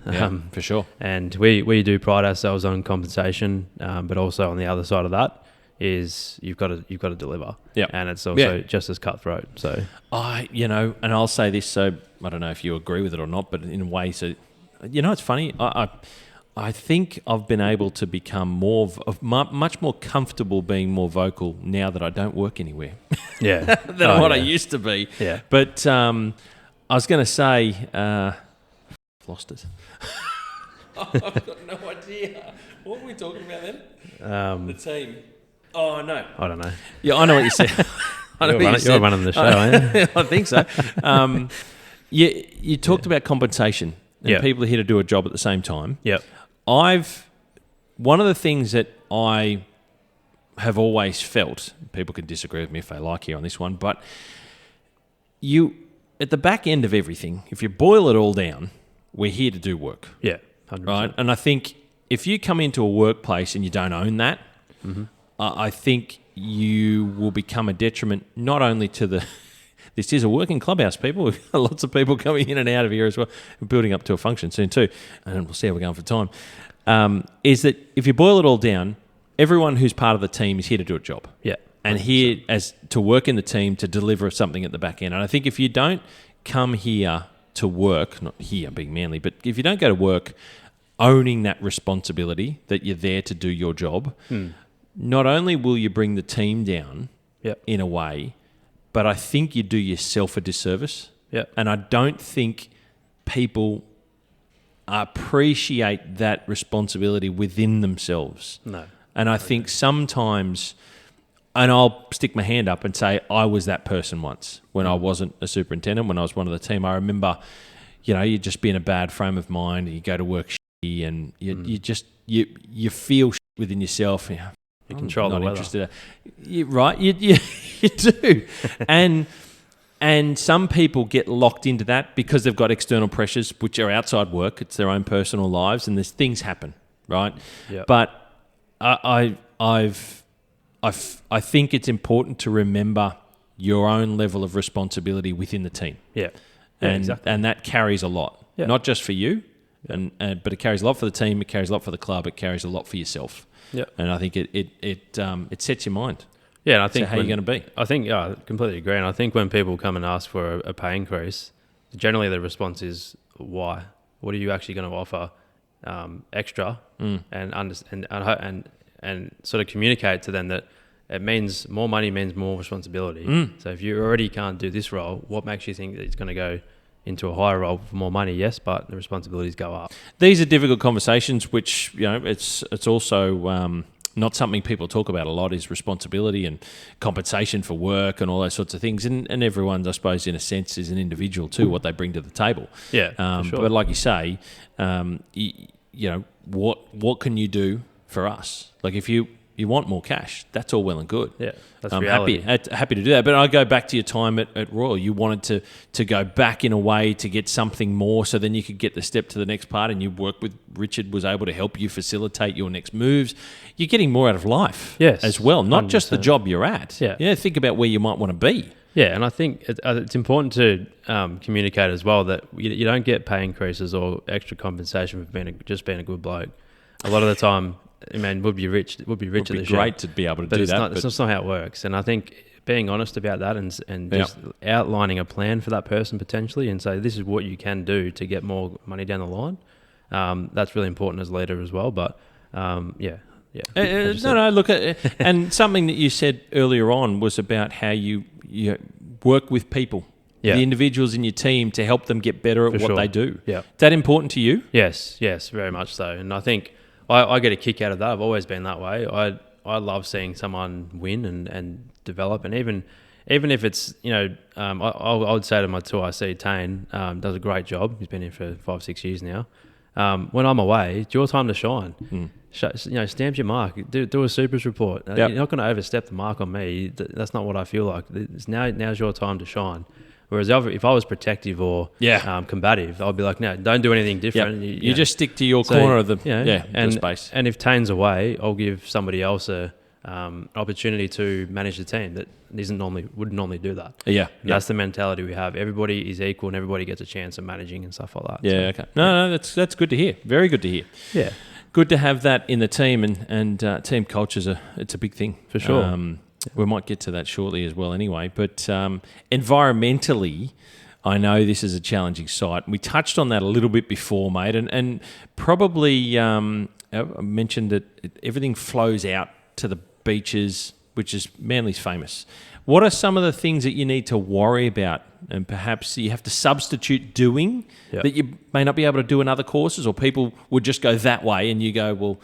For sure. And we do pride ourselves on compensation, but also on the other side of that is you've got to deliver. And it's also just as cutthroat. So and I'll say this, so I don't know if you agree with it or not, but in a way, so it's funny. I think I've been able to become much more comfortable being more vocal now that I don't work anywhere. Than what I used to be. But I was going to say, lost it. I've got no idea. What were we talking about then? The team. Oh, no. I don't know. Yeah, I know what you said. You're running the show, aren't you? I think so. You talked about compensation and people are here to do a job at the same time. One of the things that I have always felt, people can disagree with me if they like here on this one, but at the back end of everything, if you boil it all down, we're here to do work. 100%. Right? And I think if you come into a workplace and you don't own that, I think you will become a detriment not only to this is a working clubhouse, people. We've got lots of people coming in and out of here as well. We're building up to a function soon too. And we'll see how we're going for time. Is that if you boil it all down, everyone who's part of the team is here to do a job. And 100%. Here as to work in the team to deliver something at the back end. And I think if you don't come here to work, not here being manly, but if you don't go to work owning that responsibility that you're there to do your job, not only will you bring the team down in a way, but I think you do yourself a disservice. And I don't think people appreciate that responsibility within themselves. No. And I think sometimes... And I'll stick my hand up and say I was that person once when I wasn't a superintendent, when I was one of the team. I remember, you just be in a bad frame of mind and you go to work shitty and you feel shit within yourself. You control the weather. Interested. Right, you do. And some people get locked into that because they've got external pressures which are outside work. It's their own personal lives and there's things happen, right? But I think it's important to remember your own level of responsibility within the team. Yeah. Exactly. And that carries a lot, not just for you, but it carries a lot for the team. It carries a lot for the club. It carries a lot for yourself. Yeah. And I think it sets your mind. Yeah, and I think how you're going to be. I think I completely agree. And I think when people come and ask for a pay increase, generally the response is why? What are you actually going to offer extra? And sort of communicate to them that it means more money means more responsibility. So if you already can't do this role, what makes you think that it's going to go into a higher role for more money? Yes, but the responsibilities go up. These are difficult conversations, which, you know, it's also not something people talk about a lot, is responsibility and compensation for work and all those sorts of things. And everyone, I suppose, in a sense, is an individual too, what they bring to the table. Yeah, for sure. But like you say, you know, what can you do for us? Like if you want more cash, that's all well and good. Yeah, that's I'm reality. happy to do that. But I go back to your time at Royal. You wanted to go back in a way to get something more, so then you could get the step to the next part, and you worked with Richard, was able to help you facilitate your next moves. You're getting more out of life as well, not 100%. Just the job you're at. Yeah, think about where you might want to be. Yeah, and I think it's important to communicate as well that you don't get pay increases or extra compensation for just being a good bloke. A lot of the time, I mean, would be richer. It would be great to be able to do that. But it's not how it works. And I think being honest about that and just outlining a plan for that person potentially, and say this is what you can do to get more money down the line. That's really important as a leader as well. But yeah. Look at and something that you said earlier on was about how you work with people, the individuals in your team, to help them get better at what they do. Yeah, is that important to you? Yes, very much so. And I think I get a kick out of that. I've always been that way. I love seeing someone win and develop, and even if it's, you know, I would say to my 2IC, Tane, does a great job. He's been here for 5-6 years now. When I'm away, it's your time to shine. Stamp your mark. Do a supers report. You're not going to overstep the mark on me. That's not what I feel like. Now's your time to shine. Whereas if I was protective or combative, I'd be like, no, don't do anything different. You just stick to your corner of the space. And if Tane's away, I'll give somebody else an opportunity to manage the team that wouldn't normally do that. And that's the mentality we have. Everybody is equal and everybody gets a chance of managing and stuff like that. Yeah, okay. No, that's good to hear. Very good to hear. Yeah. Good to have that in the team, and team culture it's a big thing. For sure. We might get to that shortly as well anyway. But environmentally, I know this is a challenging site. We touched on that a little bit before, mate, and probably I mentioned that everything flows out to the beaches, which is Manly's famous. What are some of the things that you need to worry about, and perhaps you have to substitute doing that you may not be able to do in other courses, or people would just go that way and you go, well,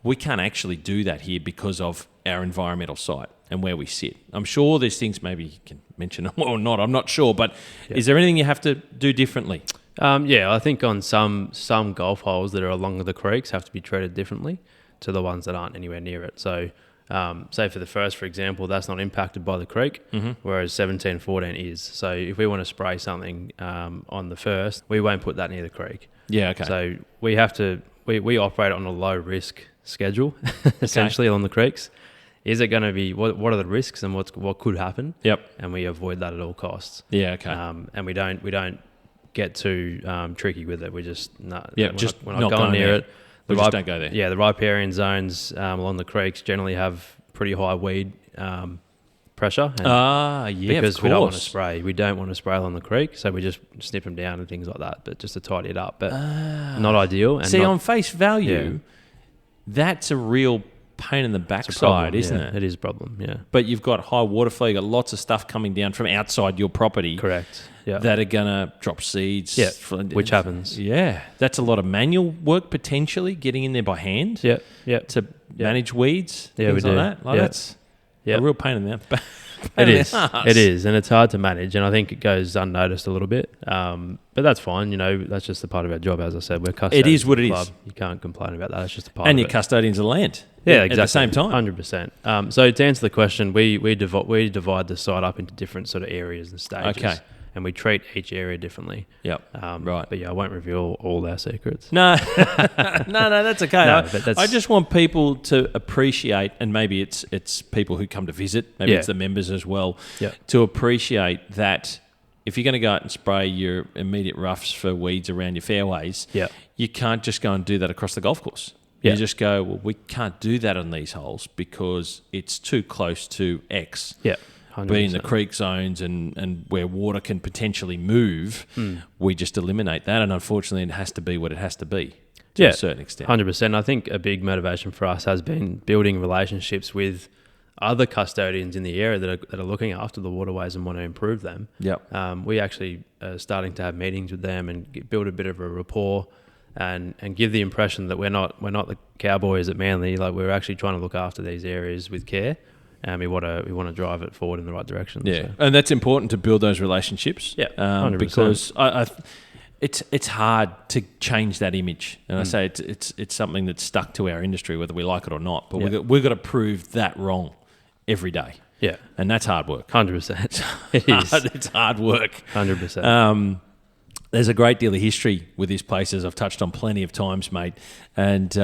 we can't actually do that here because of our environmental site and where we sit? I'm sure there's things maybe you can mention or not, I'm not sure, but is there anything you have to do differently? I think on some golf holes that are along the creeks have to be treated differently to the ones that aren't anywhere near it. So say for the first, for example, that's not impacted by the creek, whereas 17, 14 is. So if we want to spray something on the first, we won't put that near the creek. Yeah, okay. So we have to, we operate on a low risk schedule, essentially, on the creeks. Is it going to be, what are the risks and what could happen? Yep. And we avoid that at all costs. Yeah, okay. And we don't get too tricky with it. We just, we're not not going near it. We just don't go there. Yeah, the riparian zones along the creeks generally have pretty high weed pressure. Because we don't want to spray. We don't want to spray along the creek, so we just snip them down and things like that, but just to tidy it up. But not ideal. And on face value, that's a real pain in the backside, isn't it? It is a problem, yeah. But you've got high water flow, you've got lots of stuff coming down from outside your property. Correct. Yeah. That are going to drop seeds. Yeah, which happens. Yeah. That's a lot of manual work potentially, getting in there by hand. Yeah. To manage weeds, things like that. That's a real pain in the ass. It is, and it's hard to manage, and I think it goes unnoticed a little bit. But that's fine, that's just a part of our job, as I said. We're custodians. It is what it is. You can't complain about that. It's just a part and of it. And you're custodians of land. Yeah, exactly. At the same time. 100%. So to answer the question, we divide the site up into different sort of areas and stages. Okay. and we treat each area differently. Yep. Right. But yeah, I won't reveal all our secrets. No, no, that's okay. No, but that's, I just want people to appreciate, and maybe it's people who come to visit, maybe it's the members as well, to appreciate that if you're going to go out and spray your immediate roughs for weeds around your fairways, you can't just go and do that across the golf course. You just go, well, we can't do that on these holes because it's too close to X. Yeah. 100%. Being the creek zones and where water can potentially move, we just eliminate that. And unfortunately, it has to be what it has to be to a certain extent. 100%. I think a big motivation for us has been building relationships with other custodians in the area that are looking after the waterways and want to improve them. We actually are starting to have meetings with them and build a bit of a rapport and give the impression that we're not the cowboys at Manly. Like, we're actually trying to look after these areas with care. And we want to drive it forward in the right direction. Yeah, so. And that's important to build those relationships. Yeah, 100%. Because it's hard to change that image. And I say it's something that's stuck to our industry, whether we like it or not. But we've got to prove that wrong every day. Yeah, and that's hard work. 100%. It is. It's hard work. 100%. There's a great deal of history with this place, as I've touched on plenty of times, mate. And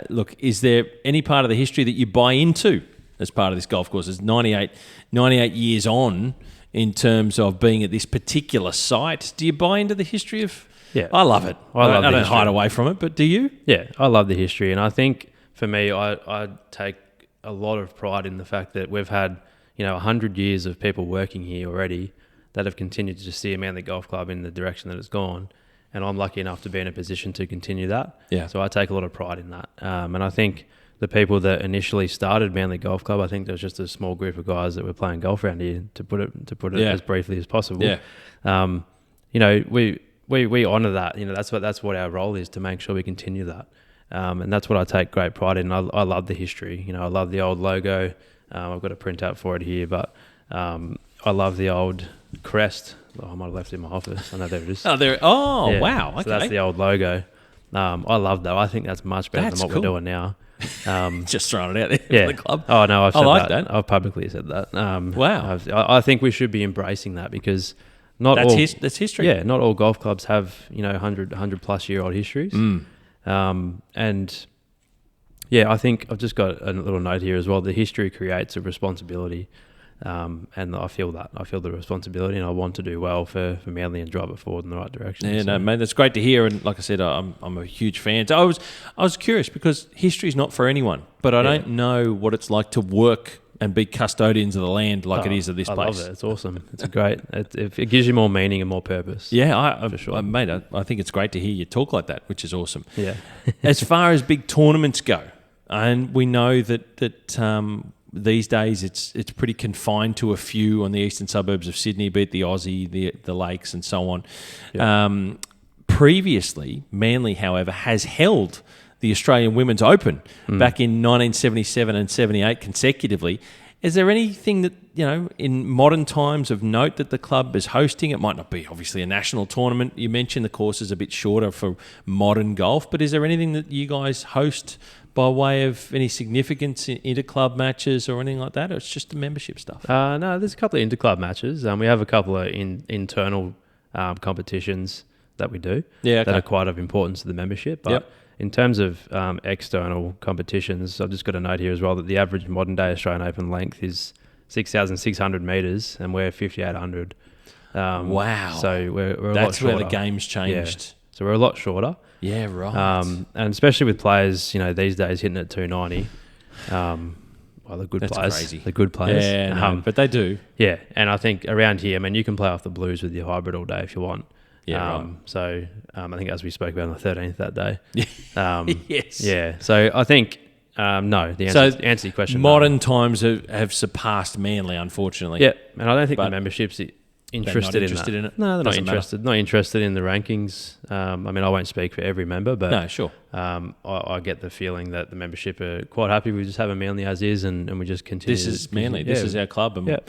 look, is there any part of the history that you buy into as part of this golf course? It's 98 years on in terms of being at this particular site. Do you buy into the history of... Yeah. I love it. I don't hide away from it, but do you? Yeah, I love the history. And I think for me, I take a lot of pride in the fact that we've had, 100 years of people working here already that have continued to steer Manly Golf Club in the direction that it's gone. And I'm lucky enough to be in a position to continue that. Yeah. So I take a lot of pride in that. And I think the people that initially started Manly Golf Club, I think there was just a small group of guys that were playing golf around here, to put it as briefly as possible. Yeah. We honour that. That's what our role is, to make sure we continue that. And that's what I take great pride in. I love the history. I love the old logo. I've got a printout for it here, but I love the old crest. Oh, I might have left it in my office. I know there it is. Wow. Okay. So that's the old logo. I love that. I think that's much better than what we're doing now. Just throwing it out there for the club. Oh no, I've said that. I've publicly said that. Wow. I think we should be embracing that, because that's history. Yeah, not all golf clubs have 100 plus year old histories. And yeah, I think I've just got a little note here as well. The history creates a responsibility, and I feel that. I feel the responsibility, and I want to do well for Manly and drive it forward in the right direction. Yeah, no, mate, that's great to hear. And like I said, I'm a huge fan. So I was curious, because history is not for anyone, but I don't know what it's like to work and be custodians of the land like it is of this place. I love it. It's awesome. It's great. It gives you more meaning and more purpose. Yeah, for sure. Mate, I think it's great to hear you talk like that, which is awesome. Yeah. As far as big tournaments go, and we know that these days it's pretty confined to a few on the eastern suburbs of Sydney, be it the Aussie, the Lakes, and so on. Yeah. Previously, Manly, however, has held the Australian Women's Open back in 1977 and 78 consecutively. Is there anything that, in modern times of note that the club is hosting? It might not be obviously a national tournament. You mentioned the course is a bit shorter for modern golf, but is there anything that you guys host by way of any significance in inter-club matches or anything like that, or it's just the membership stuff? No, there's a couple of inter-club matches. We have a couple of internal competitions that we do that are quite of importance to the membership. But in terms of external competitions, I've just got a note here as well that the average modern day Australian Open length is 6,600 metres, and we're 5,800. Wow! So we're a lot shorter. That's where the game's changed. Yeah. So we're a lot shorter. Yeah, right. And especially with players, these days hitting at 290. Well, the good That's players. Crazy. The good players. Yeah, no, but they do. Yeah, and I think around here, you can play off the blues with your hybrid all day if you want. Yeah, right. So I think, as we spoke about on the 13th that day. Yes. Yeah. So I think no. The answer to your question. Modern times have surpassed Manly, unfortunately. Yeah, and I don't think the membership's interested in it. No, they're not interested. Not interested in the rankings. I won't speak for every member, but no, sure. I get the feeling that the membership are quite happy with just having Manly as is, and we just continue. This is Manly. This is our club, and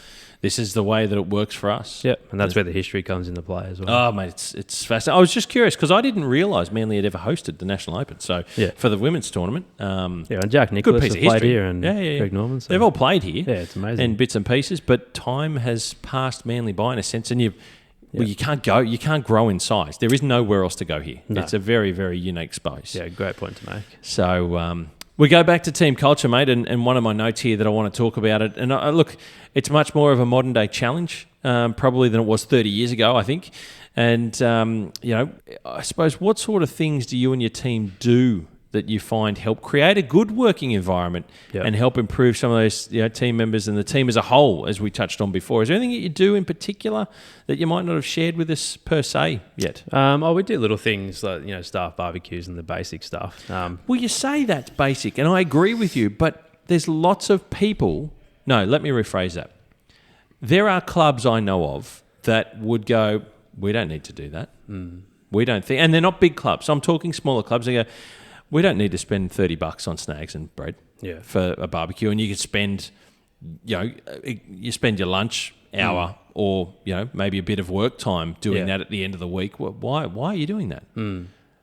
this is the way that it works for us. Yeah, and that's where the history comes into play as well. Oh, mate, it's fascinating. I was just curious because I didn't realise Manly had ever hosted the National Open. So for the women's tournament, and Jack Nicholas has played here, and Greg Norman. So. They've all played here. Yeah, it's amazing. And bits and pieces, but time has passed Manly by in a sense, and Well, you can't grow in size. There is nowhere else to go here. No. It's a very, very unique space. Yeah, great point to make. So we go back to team culture, mate, and one of my notes here that I want to talk about it. And look, it's much more of a modern day challenge, probably than it was 30 years ago, I think. And I suppose, what sort of things do you and your team do that you find help create a good working environment and help improve some of those team members and the team as a whole, as we touched on before? Is there anything that you do in particular that you might not have shared with us per se yet? We do little things like staff barbecues and the basic stuff. Well, you say that's basic, and I agree with you, but there's lots of people. No, let me rephrase that. There are clubs I know of that would go, we don't need to do that. We don't think, and they're not big clubs. So I'm talking smaller clubs. They go, we don't need to spend $30 on snags and bread for a barbecue, and you could spend, you spend your lunch hour or maybe a bit of work time doing that at the end of the week. Why are you doing that?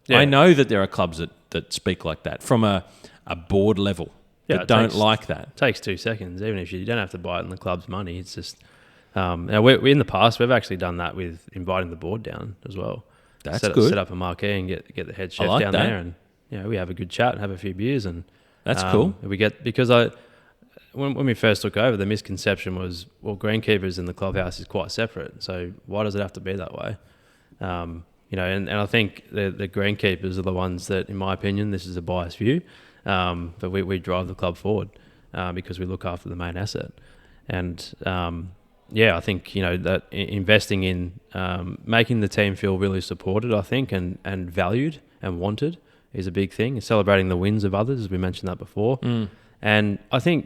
I know that there are clubs that speak like that from a board level that don't like that. It takes 2 seconds, even if you don't have to buy it in the club's money. It's just we in the past we've actually done that with inviting the board down as well. That's good. Set up a marquee and get the head chef down there and. We have a good chat and have a few beers, and that's cool. When we first took over, the misconception was, well, greenkeepers in the clubhouse is quite separate. So why does it have to be that way? And I think the greenkeepers are the ones that, in my opinion, this is a biased view, but we drive the club forward because we look after the main asset. And I think that investing in making the team feel really supported, I think, and valued and wanted is a big thing. Celebrating the wins of others, as we mentioned that before. And I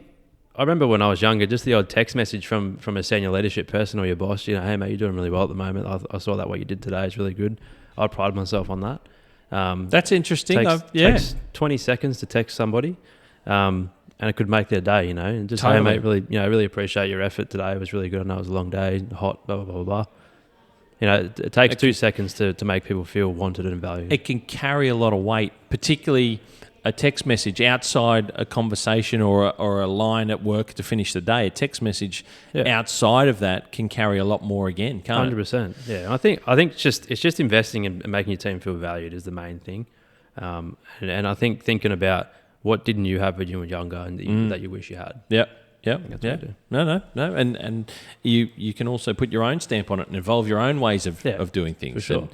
remember when I was younger, just the odd text message from a senior leadership person or your boss, hey mate, you're doing really well at the moment. I saw that what you did today is really good. I pride myself on that. That's interesting. Takes 20 seconds to text somebody, and it could make their day, and just, hey mate, really appreciate your effort today. It was really good. I know it was a long day, hot, blah, blah, blah, blah. It takes 2 seconds to make people feel wanted and valued. It can carry a lot of weight, particularly a text message outside a conversation or a line at work to finish the day. A text message outside of that can carry a lot more again, can't 100%. Yeah, I think it's just investing and making your team feel valued is the main thing. And I think thinking about what didn't you have when you were younger and that you wish you had. Yep. Yeah. No. And you can also put your own stamp on it and evolve your own ways of doing things. For sure.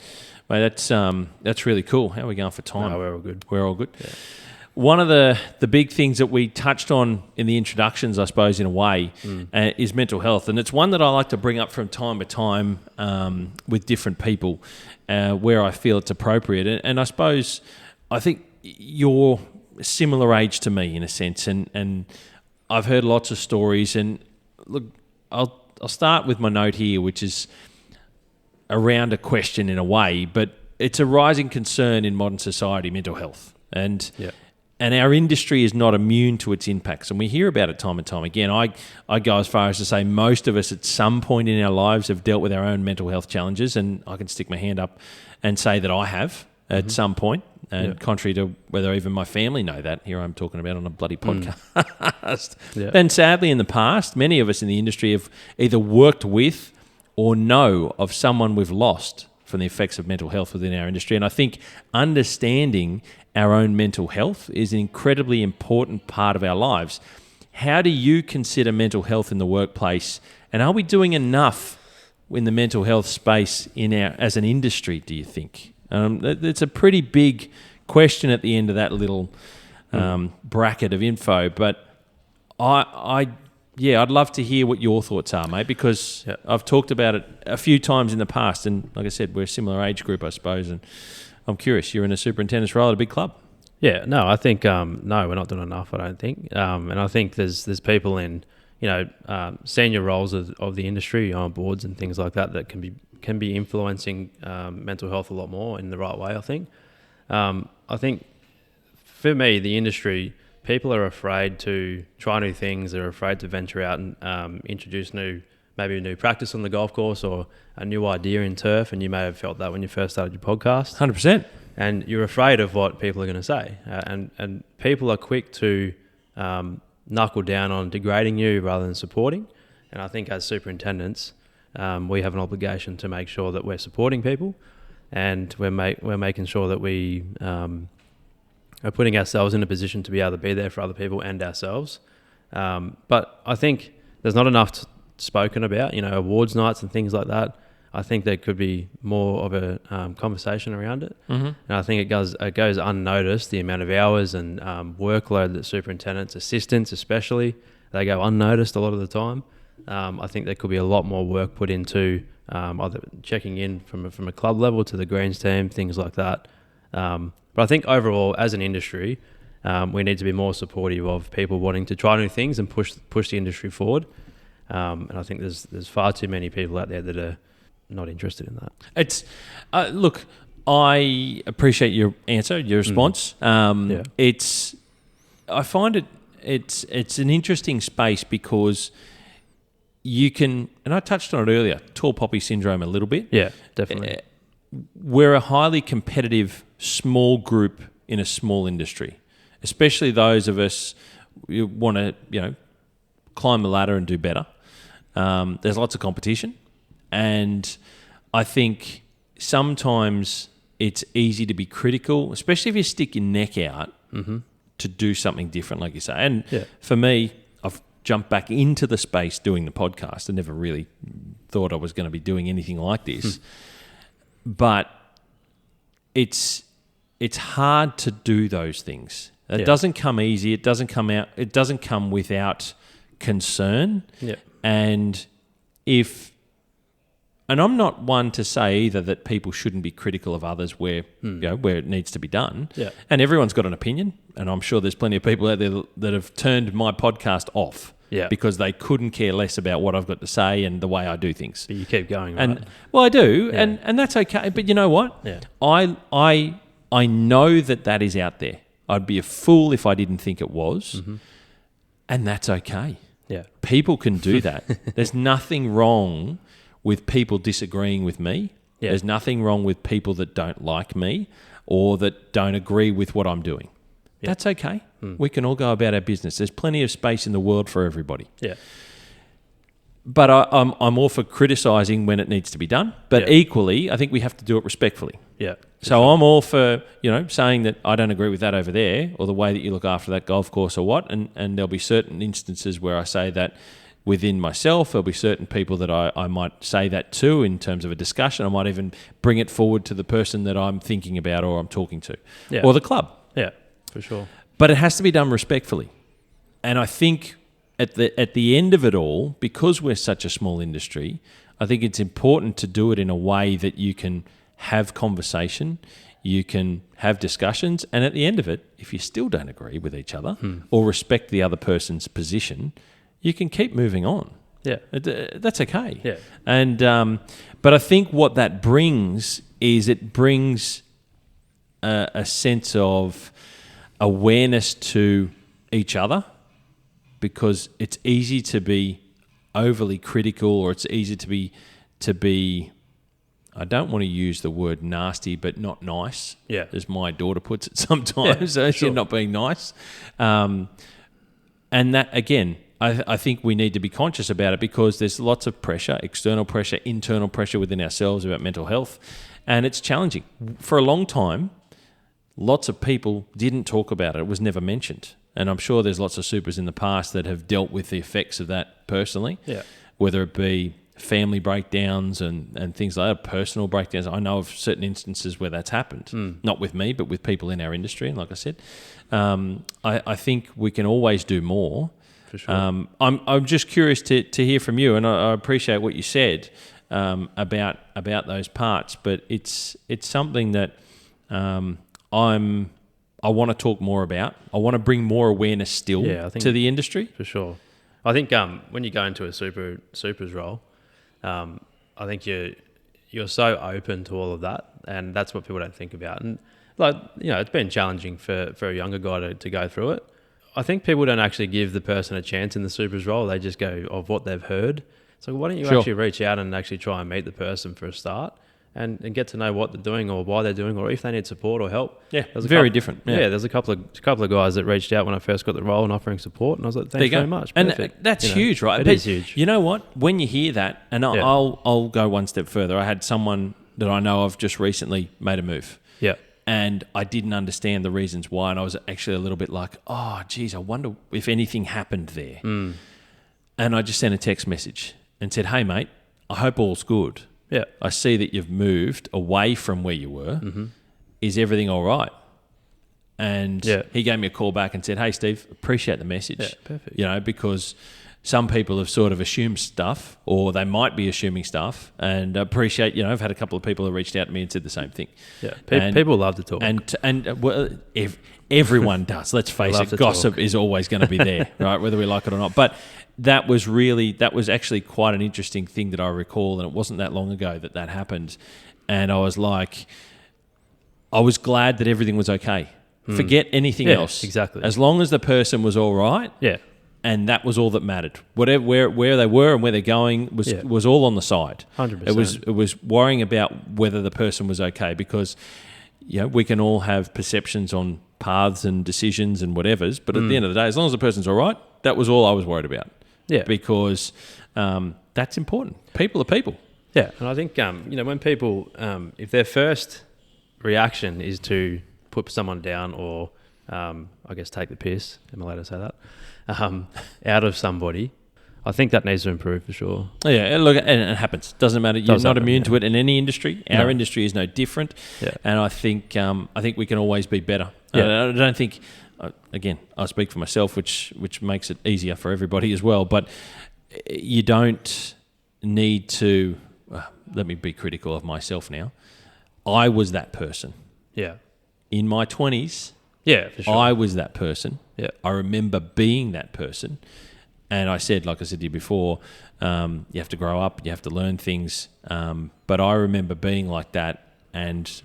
And, that's really cool. How are we going for time? No, we're all good. We're all good. Yeah. One of the big things that we touched on in the introductions, I suppose, in a way, is mental health. And it's one that I like to bring up from time to time with different people where I feel it's appropriate. And I suppose, I think you're similar age to me in a sense. And I've heard lots of stories, and look, I'll start with my note here, which is around a question in a way, but it's a rising concern in modern society, mental health, and our industry is not immune to its impacts, and we hear about it time and time again. I go as far as to say most of us at some point in our lives have dealt with our own mental health challenges, and I can stick my hand up and say that I have at some point. And contrary to whether even my family know that, here I'm talking about on a bloody podcast. Then sadly in the past, many of us in the industry have either worked with or know of someone we've lost from the effects of mental health within our industry. And I think understanding our own mental health is an incredibly important part of our lives. How do you consider mental health in the workplace? And are we doing enough in the mental health space as an industry, do you think? It's a pretty big question at the end of that little bracket of info, but I'd love to hear what your thoughts are, mate, because I've talked about it a few times in the past, and like I said, we're a similar age group, I suppose, and I'm curious, you're in a superintendent's role at a big club. Yeah, no, I think, no, we're not doing enough, I don't think. And I think there's people in, senior roles of the industry, on boards and things like that can be influencing mental health a lot more in the right way, I think. I think for me, the industry, people are afraid to try new things. They're afraid to venture out and introduce maybe a new practice on the golf course or a new idea in turf. And you may have felt that when you first started your podcast. 100%. And you're afraid of what people are going to say. And people are quick to knuckle down on degrading you rather than supporting. And I think as superintendents, we have an obligation to make sure that we're supporting people, and we're making sure that we are putting ourselves in a position to be able to be there for other people and ourselves. But I think there's not enough spoken about, awards nights and things like that. I think there could be more of a conversation around it. Mm-hmm. And I think it goes unnoticed, the amount of hours and workload that superintendents, assistants especially, they go unnoticed a lot of the time. I think there could be a lot more work put into either checking in from a club level to the greens team, things like that. But I think overall, as an industry, we need to be more supportive of people wanting to try new things and push the industry forward. And I think there's far too many people out there that are not interested in that. It's look, I appreciate your answer, your response. I find it's an interesting space because you can, and I touched on it earlier, tall poppy syndrome a little bit. Yeah, definitely. We're a highly competitive small group in a small industry, especially those of us who want to, climb the ladder and do better. There's lots of competition, and I think sometimes it's easy to be critical, especially if you stick your neck out to do something different, like you say. And for me, I've jumped back into the space doing the podcast. I never really thought I was going to be doing anything like this. But it's hard to do those things. It doesn't come easy. It doesn't come without concern. Yeah. And I'm not one to say either that people shouldn't be critical of others where where it needs to be done. Yeah. And everyone's got an opinion, and I'm sure there's plenty of people out there that have turned my podcast off. Yeah. Because they couldn't care less about what I've got to say and the way I do things. But you keep going, right? And I do, and that's okay. But you know what? Yeah. I know that is out there. I'd be a fool if I didn't think it was, and that's okay. Yeah. People can do that. There's nothing wrong with people disagreeing with me. Yeah. There's nothing wrong with people that don't like me or that don't agree with what I'm doing. Yeah. That's okay. We can all go about our business. There's plenty of space in the world for everybody. Yeah. But I'm all for criticising when it needs to be done. But equally, I think we have to do it respectfully. Yeah. So I'm all for, saying that I don't agree with that over there or the way that you look after that golf course or what. And there'll be certain instances where I say that within myself. There'll be certain people that I might say that to in terms of a discussion. I might even bring it forward to the person that I'm thinking about or I'm talking to or the club. Yeah, for sure. But it has to be done respectfully. And I think at the end of it all, because we're such a small industry, I think it's important to do it in a way that you can have conversation, you can have discussions, and at the end of it, if you still don't agree with each other or respect the other person's position, you can keep moving on. Yeah. That's okay. Yeah. And but I think what that brings is it brings a sense of awareness to each other, because it's easy to be overly critical, or it's easy to be I don't want to use the word nasty, but not nice, as my daughter puts it sometimes. So sure. You're not being nice. And that, again, I think we need to be conscious about it, because there's lots of pressure, external pressure, internal pressure within ourselves about mental health, and it's challenging. For a long time, lots of people didn't talk about it. It was never mentioned. And I'm sure there's lots of supers in the past that have dealt with the effects of that personally, whether it be family breakdowns and things like that, personal breakdowns. I know of certain instances where that's happened, not with me, but with people in our industry. And like I said, I think we can always do more. For sure. I'm just curious to hear from you, and I appreciate what you said about those parts, but it's something that I want to talk more about. I want to bring more awareness still to the industry. For sure. I think when you go into a super's role, I think you're so open to all of that, and that's what people don't think about. And it's been challenging for a younger guy to go through it. I think people don't actually give the person a chance in the super's role. They just go of what they've heard. So why don't you actually reach out and actually try and meet the person for a start, and get to know what they're doing or why they're doing, or if they need support or help. Yeah, very different. Yeah, there's a couple of guys that reached out when I first got the role and offering support, and I was like, thanks very much. Perfect. And that's huge, right? It is huge. You know what? When you hear that, and I'll go one step further. I had someone that I know of just recently made a move. Yeah. And I didn't understand the reasons why, and I was actually a little bit like, oh, geez, I wonder if anything happened there. And I just sent a text message and said, hey, mate, I hope all's good. Yeah. I see that you've moved away from where you were. Mm-hmm. Is everything all right? And he gave me a call back and said, hey, Steve, appreciate the message. Yeah, perfect. You know, because some people have sort of assumed stuff, or they might be assuming stuff, and appreciate, I've had a couple of people who reached out to me and said the same thing. Yeah, people love to talk. And well, if everyone does, let's face it, gossip is always going to be there, right, whether we like it or not. But that was actually quite an interesting thing that I recall, and it wasn't that long ago that happened. And I was like, I was glad that everything was okay. Forget anything else. Exactly. As long as the person was all right. Yeah. And that was all that mattered. Whatever, where they were and where they're going was all on the side. 100%. It was worrying about whether the person was okay, because we can all have perceptions on paths and decisions and whatever's, but at the end of the day, as long as the person's all right, that was all I was worried about. Yeah. Because that's important. People are people. Yeah, and I think when people, if their first reaction is to put someone down or I guess take the piss, am I allowed to say that? Out of somebody, I think that needs to improve for sure. Yeah, look, and it happens. Doesn't matter. You're not immune to it in any industry. Our industry is no different. Yeah. And I think we can always be better. Yeah. I don't think, again, I speak for myself, which makes it easier for everybody as well. But you don't need to. Let me be critical of myself now. I was that person. Yeah. In my 20s. Yeah, for sure. I was that person. Yeah. I remember being that person. And I said, like I said to you before, you have to grow up, you have to learn things. But I remember being like that, and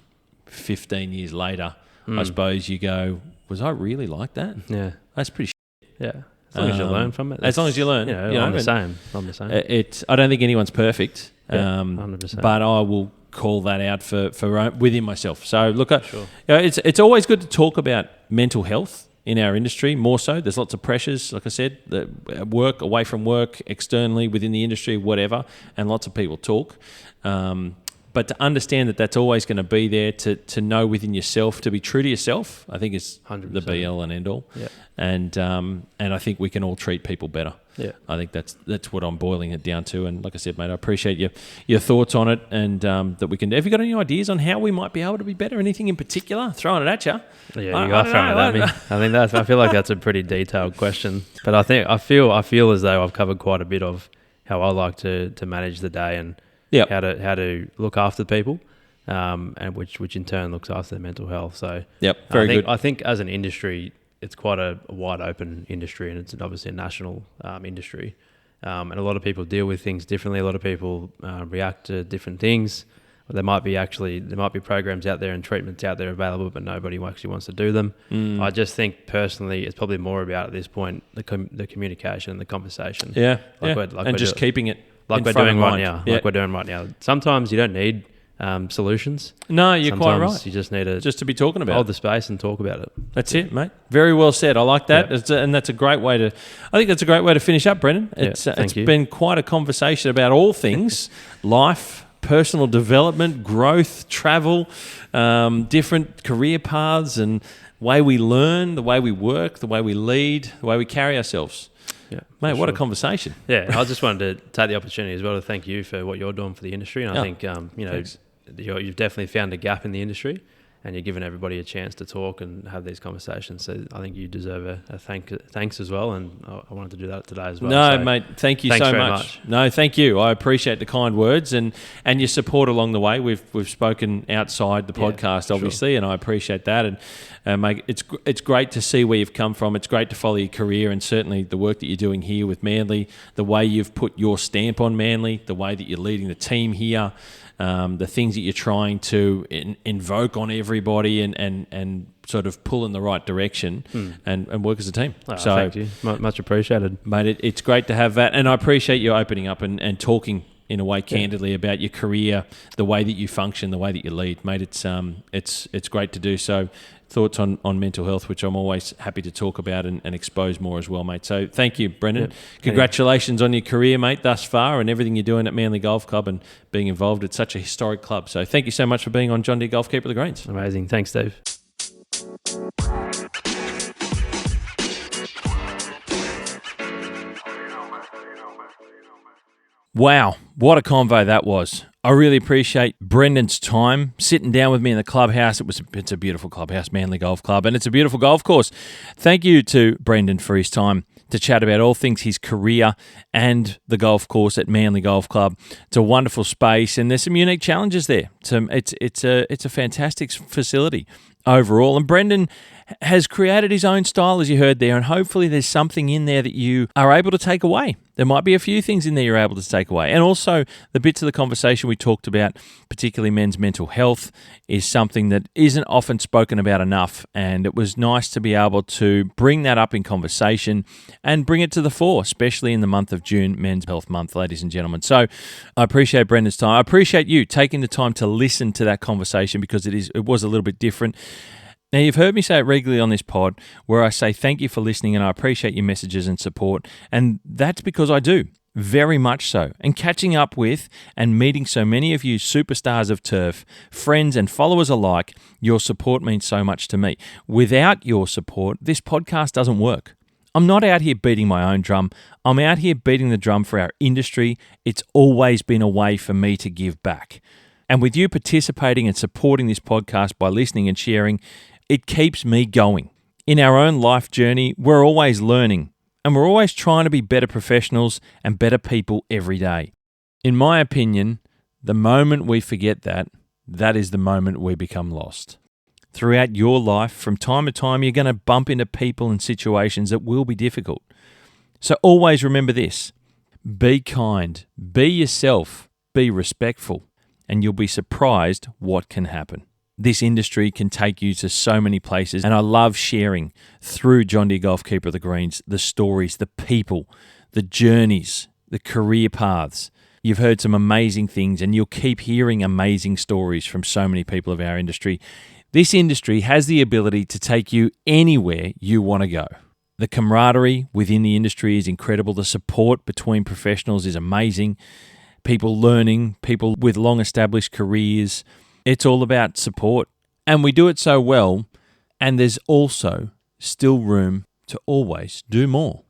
15 years later, I suppose you go, was I really like that? Yeah. That's pretty shit. Yeah. As long as you learn from it. As long as you learn. I'm the same. I don't think anyone's perfect. 100%. But I will call that out for within myself. So look, sure. It's always good to talk about mental health in our industry. More so, there's lots of pressures, like I said, work, away from work, externally within the industry, whatever, and lots of people talk. But to understand that that's always going to be there, to know within yourself, to be true to yourself, I think is 100%. the be all and end all. Yeah. And I think we can all treat people better. Yeah. I think that's what I'm boiling it down to. And like I said, mate, I appreciate your thoughts on it, and that we can. Have you got any ideas on how we might be able to be better? Anything in particular? Throwing it at you. Yeah, you are throwing it at me. I feel like that's a pretty detailed question, but I feel as though I've covered quite a bit of how I like to manage the day and how to look after people, and which in turn looks after their mental health. So very good. I think as an industry, it's quite a wide open industry, and it's obviously a national industry. And a lot of people deal with things differently. A lot of people react to different things. There might be programs out there and treatments out there available, but nobody actually wants to do them. I just think personally, it's probably more about at this point the communication, the conversation. Keeping it like we're doing right now. Like we're doing right now. Sometimes you don't need solutions. No, you're quite right. You just need to be talking about hold the space and talk about it. That's it, mate. Very well said. I like that, and that's a great way to. I think that's a great way to finish up, Brenden. It's been quite a conversation about all things life, personal development, growth, travel, different career paths, and way we learn, the way we work, the way we lead, the way we carry ourselves. Yeah, mate, what a conversation. Yeah, I just wanted to take the opportunity as well to thank you for what you're doing for the industry. And I think, you've definitely found a gap in the industry, and you're giving everybody a chance to talk and have these conversations. So I think you deserve a thanks as well, and I wanted to do that today as well. No, mate, thank you so much. No, thank you. I appreciate the kind words and your support along the way. We've spoken outside the podcast, obviously, and I appreciate that. And mate, it's great to see where you've come from. It's great to follow your career, and certainly the work that you're doing here with Manly, the way you've put your stamp on Manly, the way that you're leading the team here. The things that you're trying to invoke on everybody and sort of pull in the right direction and work as a team. Thank you. Much appreciated. Mate, it's great to have that. And I appreciate you opening up and talking in a way candidly about your career, the way that you function, the way that you lead, mate. It's great to do so. Thoughts on mental health, which I'm always happy to talk about and expose more as well, mate. So thank you, Brenden. Yep. Congratulations on your career, mate, thus far, and everything you're doing at Manly Golf Club and being involved at such a historic club. So thank you so much for being on John Deere Golf Keeper of the Greens. Amazing. Thanks, Steve. Wow, what a convo that was. I really appreciate Brendan's time sitting down with me in the clubhouse. It's a beautiful clubhouse, Manly Golf Club, and it's a beautiful golf course. Thank you to Brenden for his time to chat about all things his career and the golf course at Manly Golf Club. It's a wonderful space, and there's some unique challenges there. It's a fantastic facility overall, and Brenden has created his own style, as you heard there, and hopefully there's something in there that you are able to take away. There might be a few things in there you're able to take away. And also, the bits of the conversation we talked about, particularly men's mental health, is something that isn't often spoken about enough. And it was nice to be able to bring that up in conversation and bring it to the fore, especially in the month of June, Men's Health Month, ladies and gentlemen. So I appreciate Brendan's time. I appreciate you taking the time to listen to that conversation, because it was a little bit different. Now, you've heard me say it regularly on this pod where I say thank you for listening and I appreciate your messages and support. And that's because I do, very much so. And catching up with and meeting so many of you superstars of turf, friends and followers alike, your support means so much to me. Without your support, this podcast doesn't work. I'm not out here beating my own drum. I'm out here beating the drum for our industry. It's always been a way for me to give back. And with you participating and supporting this podcast by listening and sharing, it keeps me going. In our own life journey, we're always learning, and we're always trying to be better professionals and better people every day. In my opinion, the moment we forget that is the moment we become lost. Throughout your life, from time to time, you're going to bump into people and situations that will be difficult. So always remember this: be kind, be yourself, be respectful, and you'll be surprised what can happen. This industry can take you to so many places, and I love sharing through John Deere Golf Keeper of the Greens the stories, the people, the journeys, the career paths. You've heard some amazing things, and you'll keep hearing amazing stories from so many people of our industry. This industry has the ability to take you anywhere you want to go. The camaraderie within the industry is incredible. The support between professionals is amazing. People learning, people with long-established careers. It's all about support, and we do it so well, and there's also still room to always do more.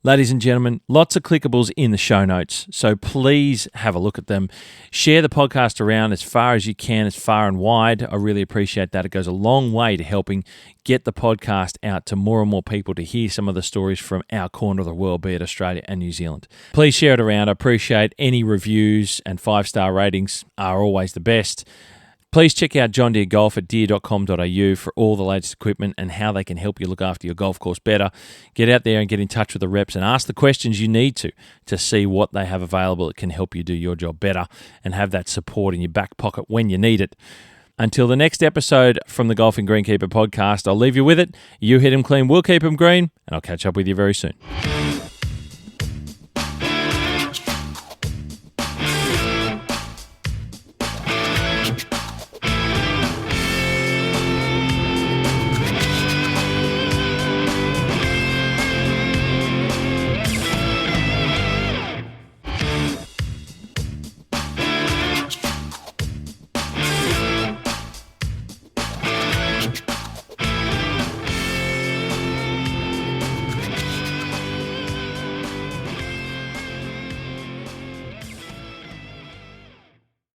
Ladies and gentlemen, lots of clickables in the show notes, so please have a look at them. Share the podcast around as far as you can, as far and wide. I really appreciate that. It goes a long way to helping get the podcast out to more and more people to hear some of the stories from our corner of the world, be it Australia and New Zealand. Please share it around. I appreciate any reviews, and 5-star ratings are always the best. Please check out John Deere Golf at deere.com.au for all the latest equipment and how they can help you look after your golf course better. Get out there and get in touch with the reps and ask the questions you need to see what they have available that can help you do your job better and have that support in your back pocket when you need it. Until the next episode from the Golfing Greenkeeper podcast, I'll leave you with it. You hit 'em clean, we'll keep 'em green, and I'll catch up with you very soon.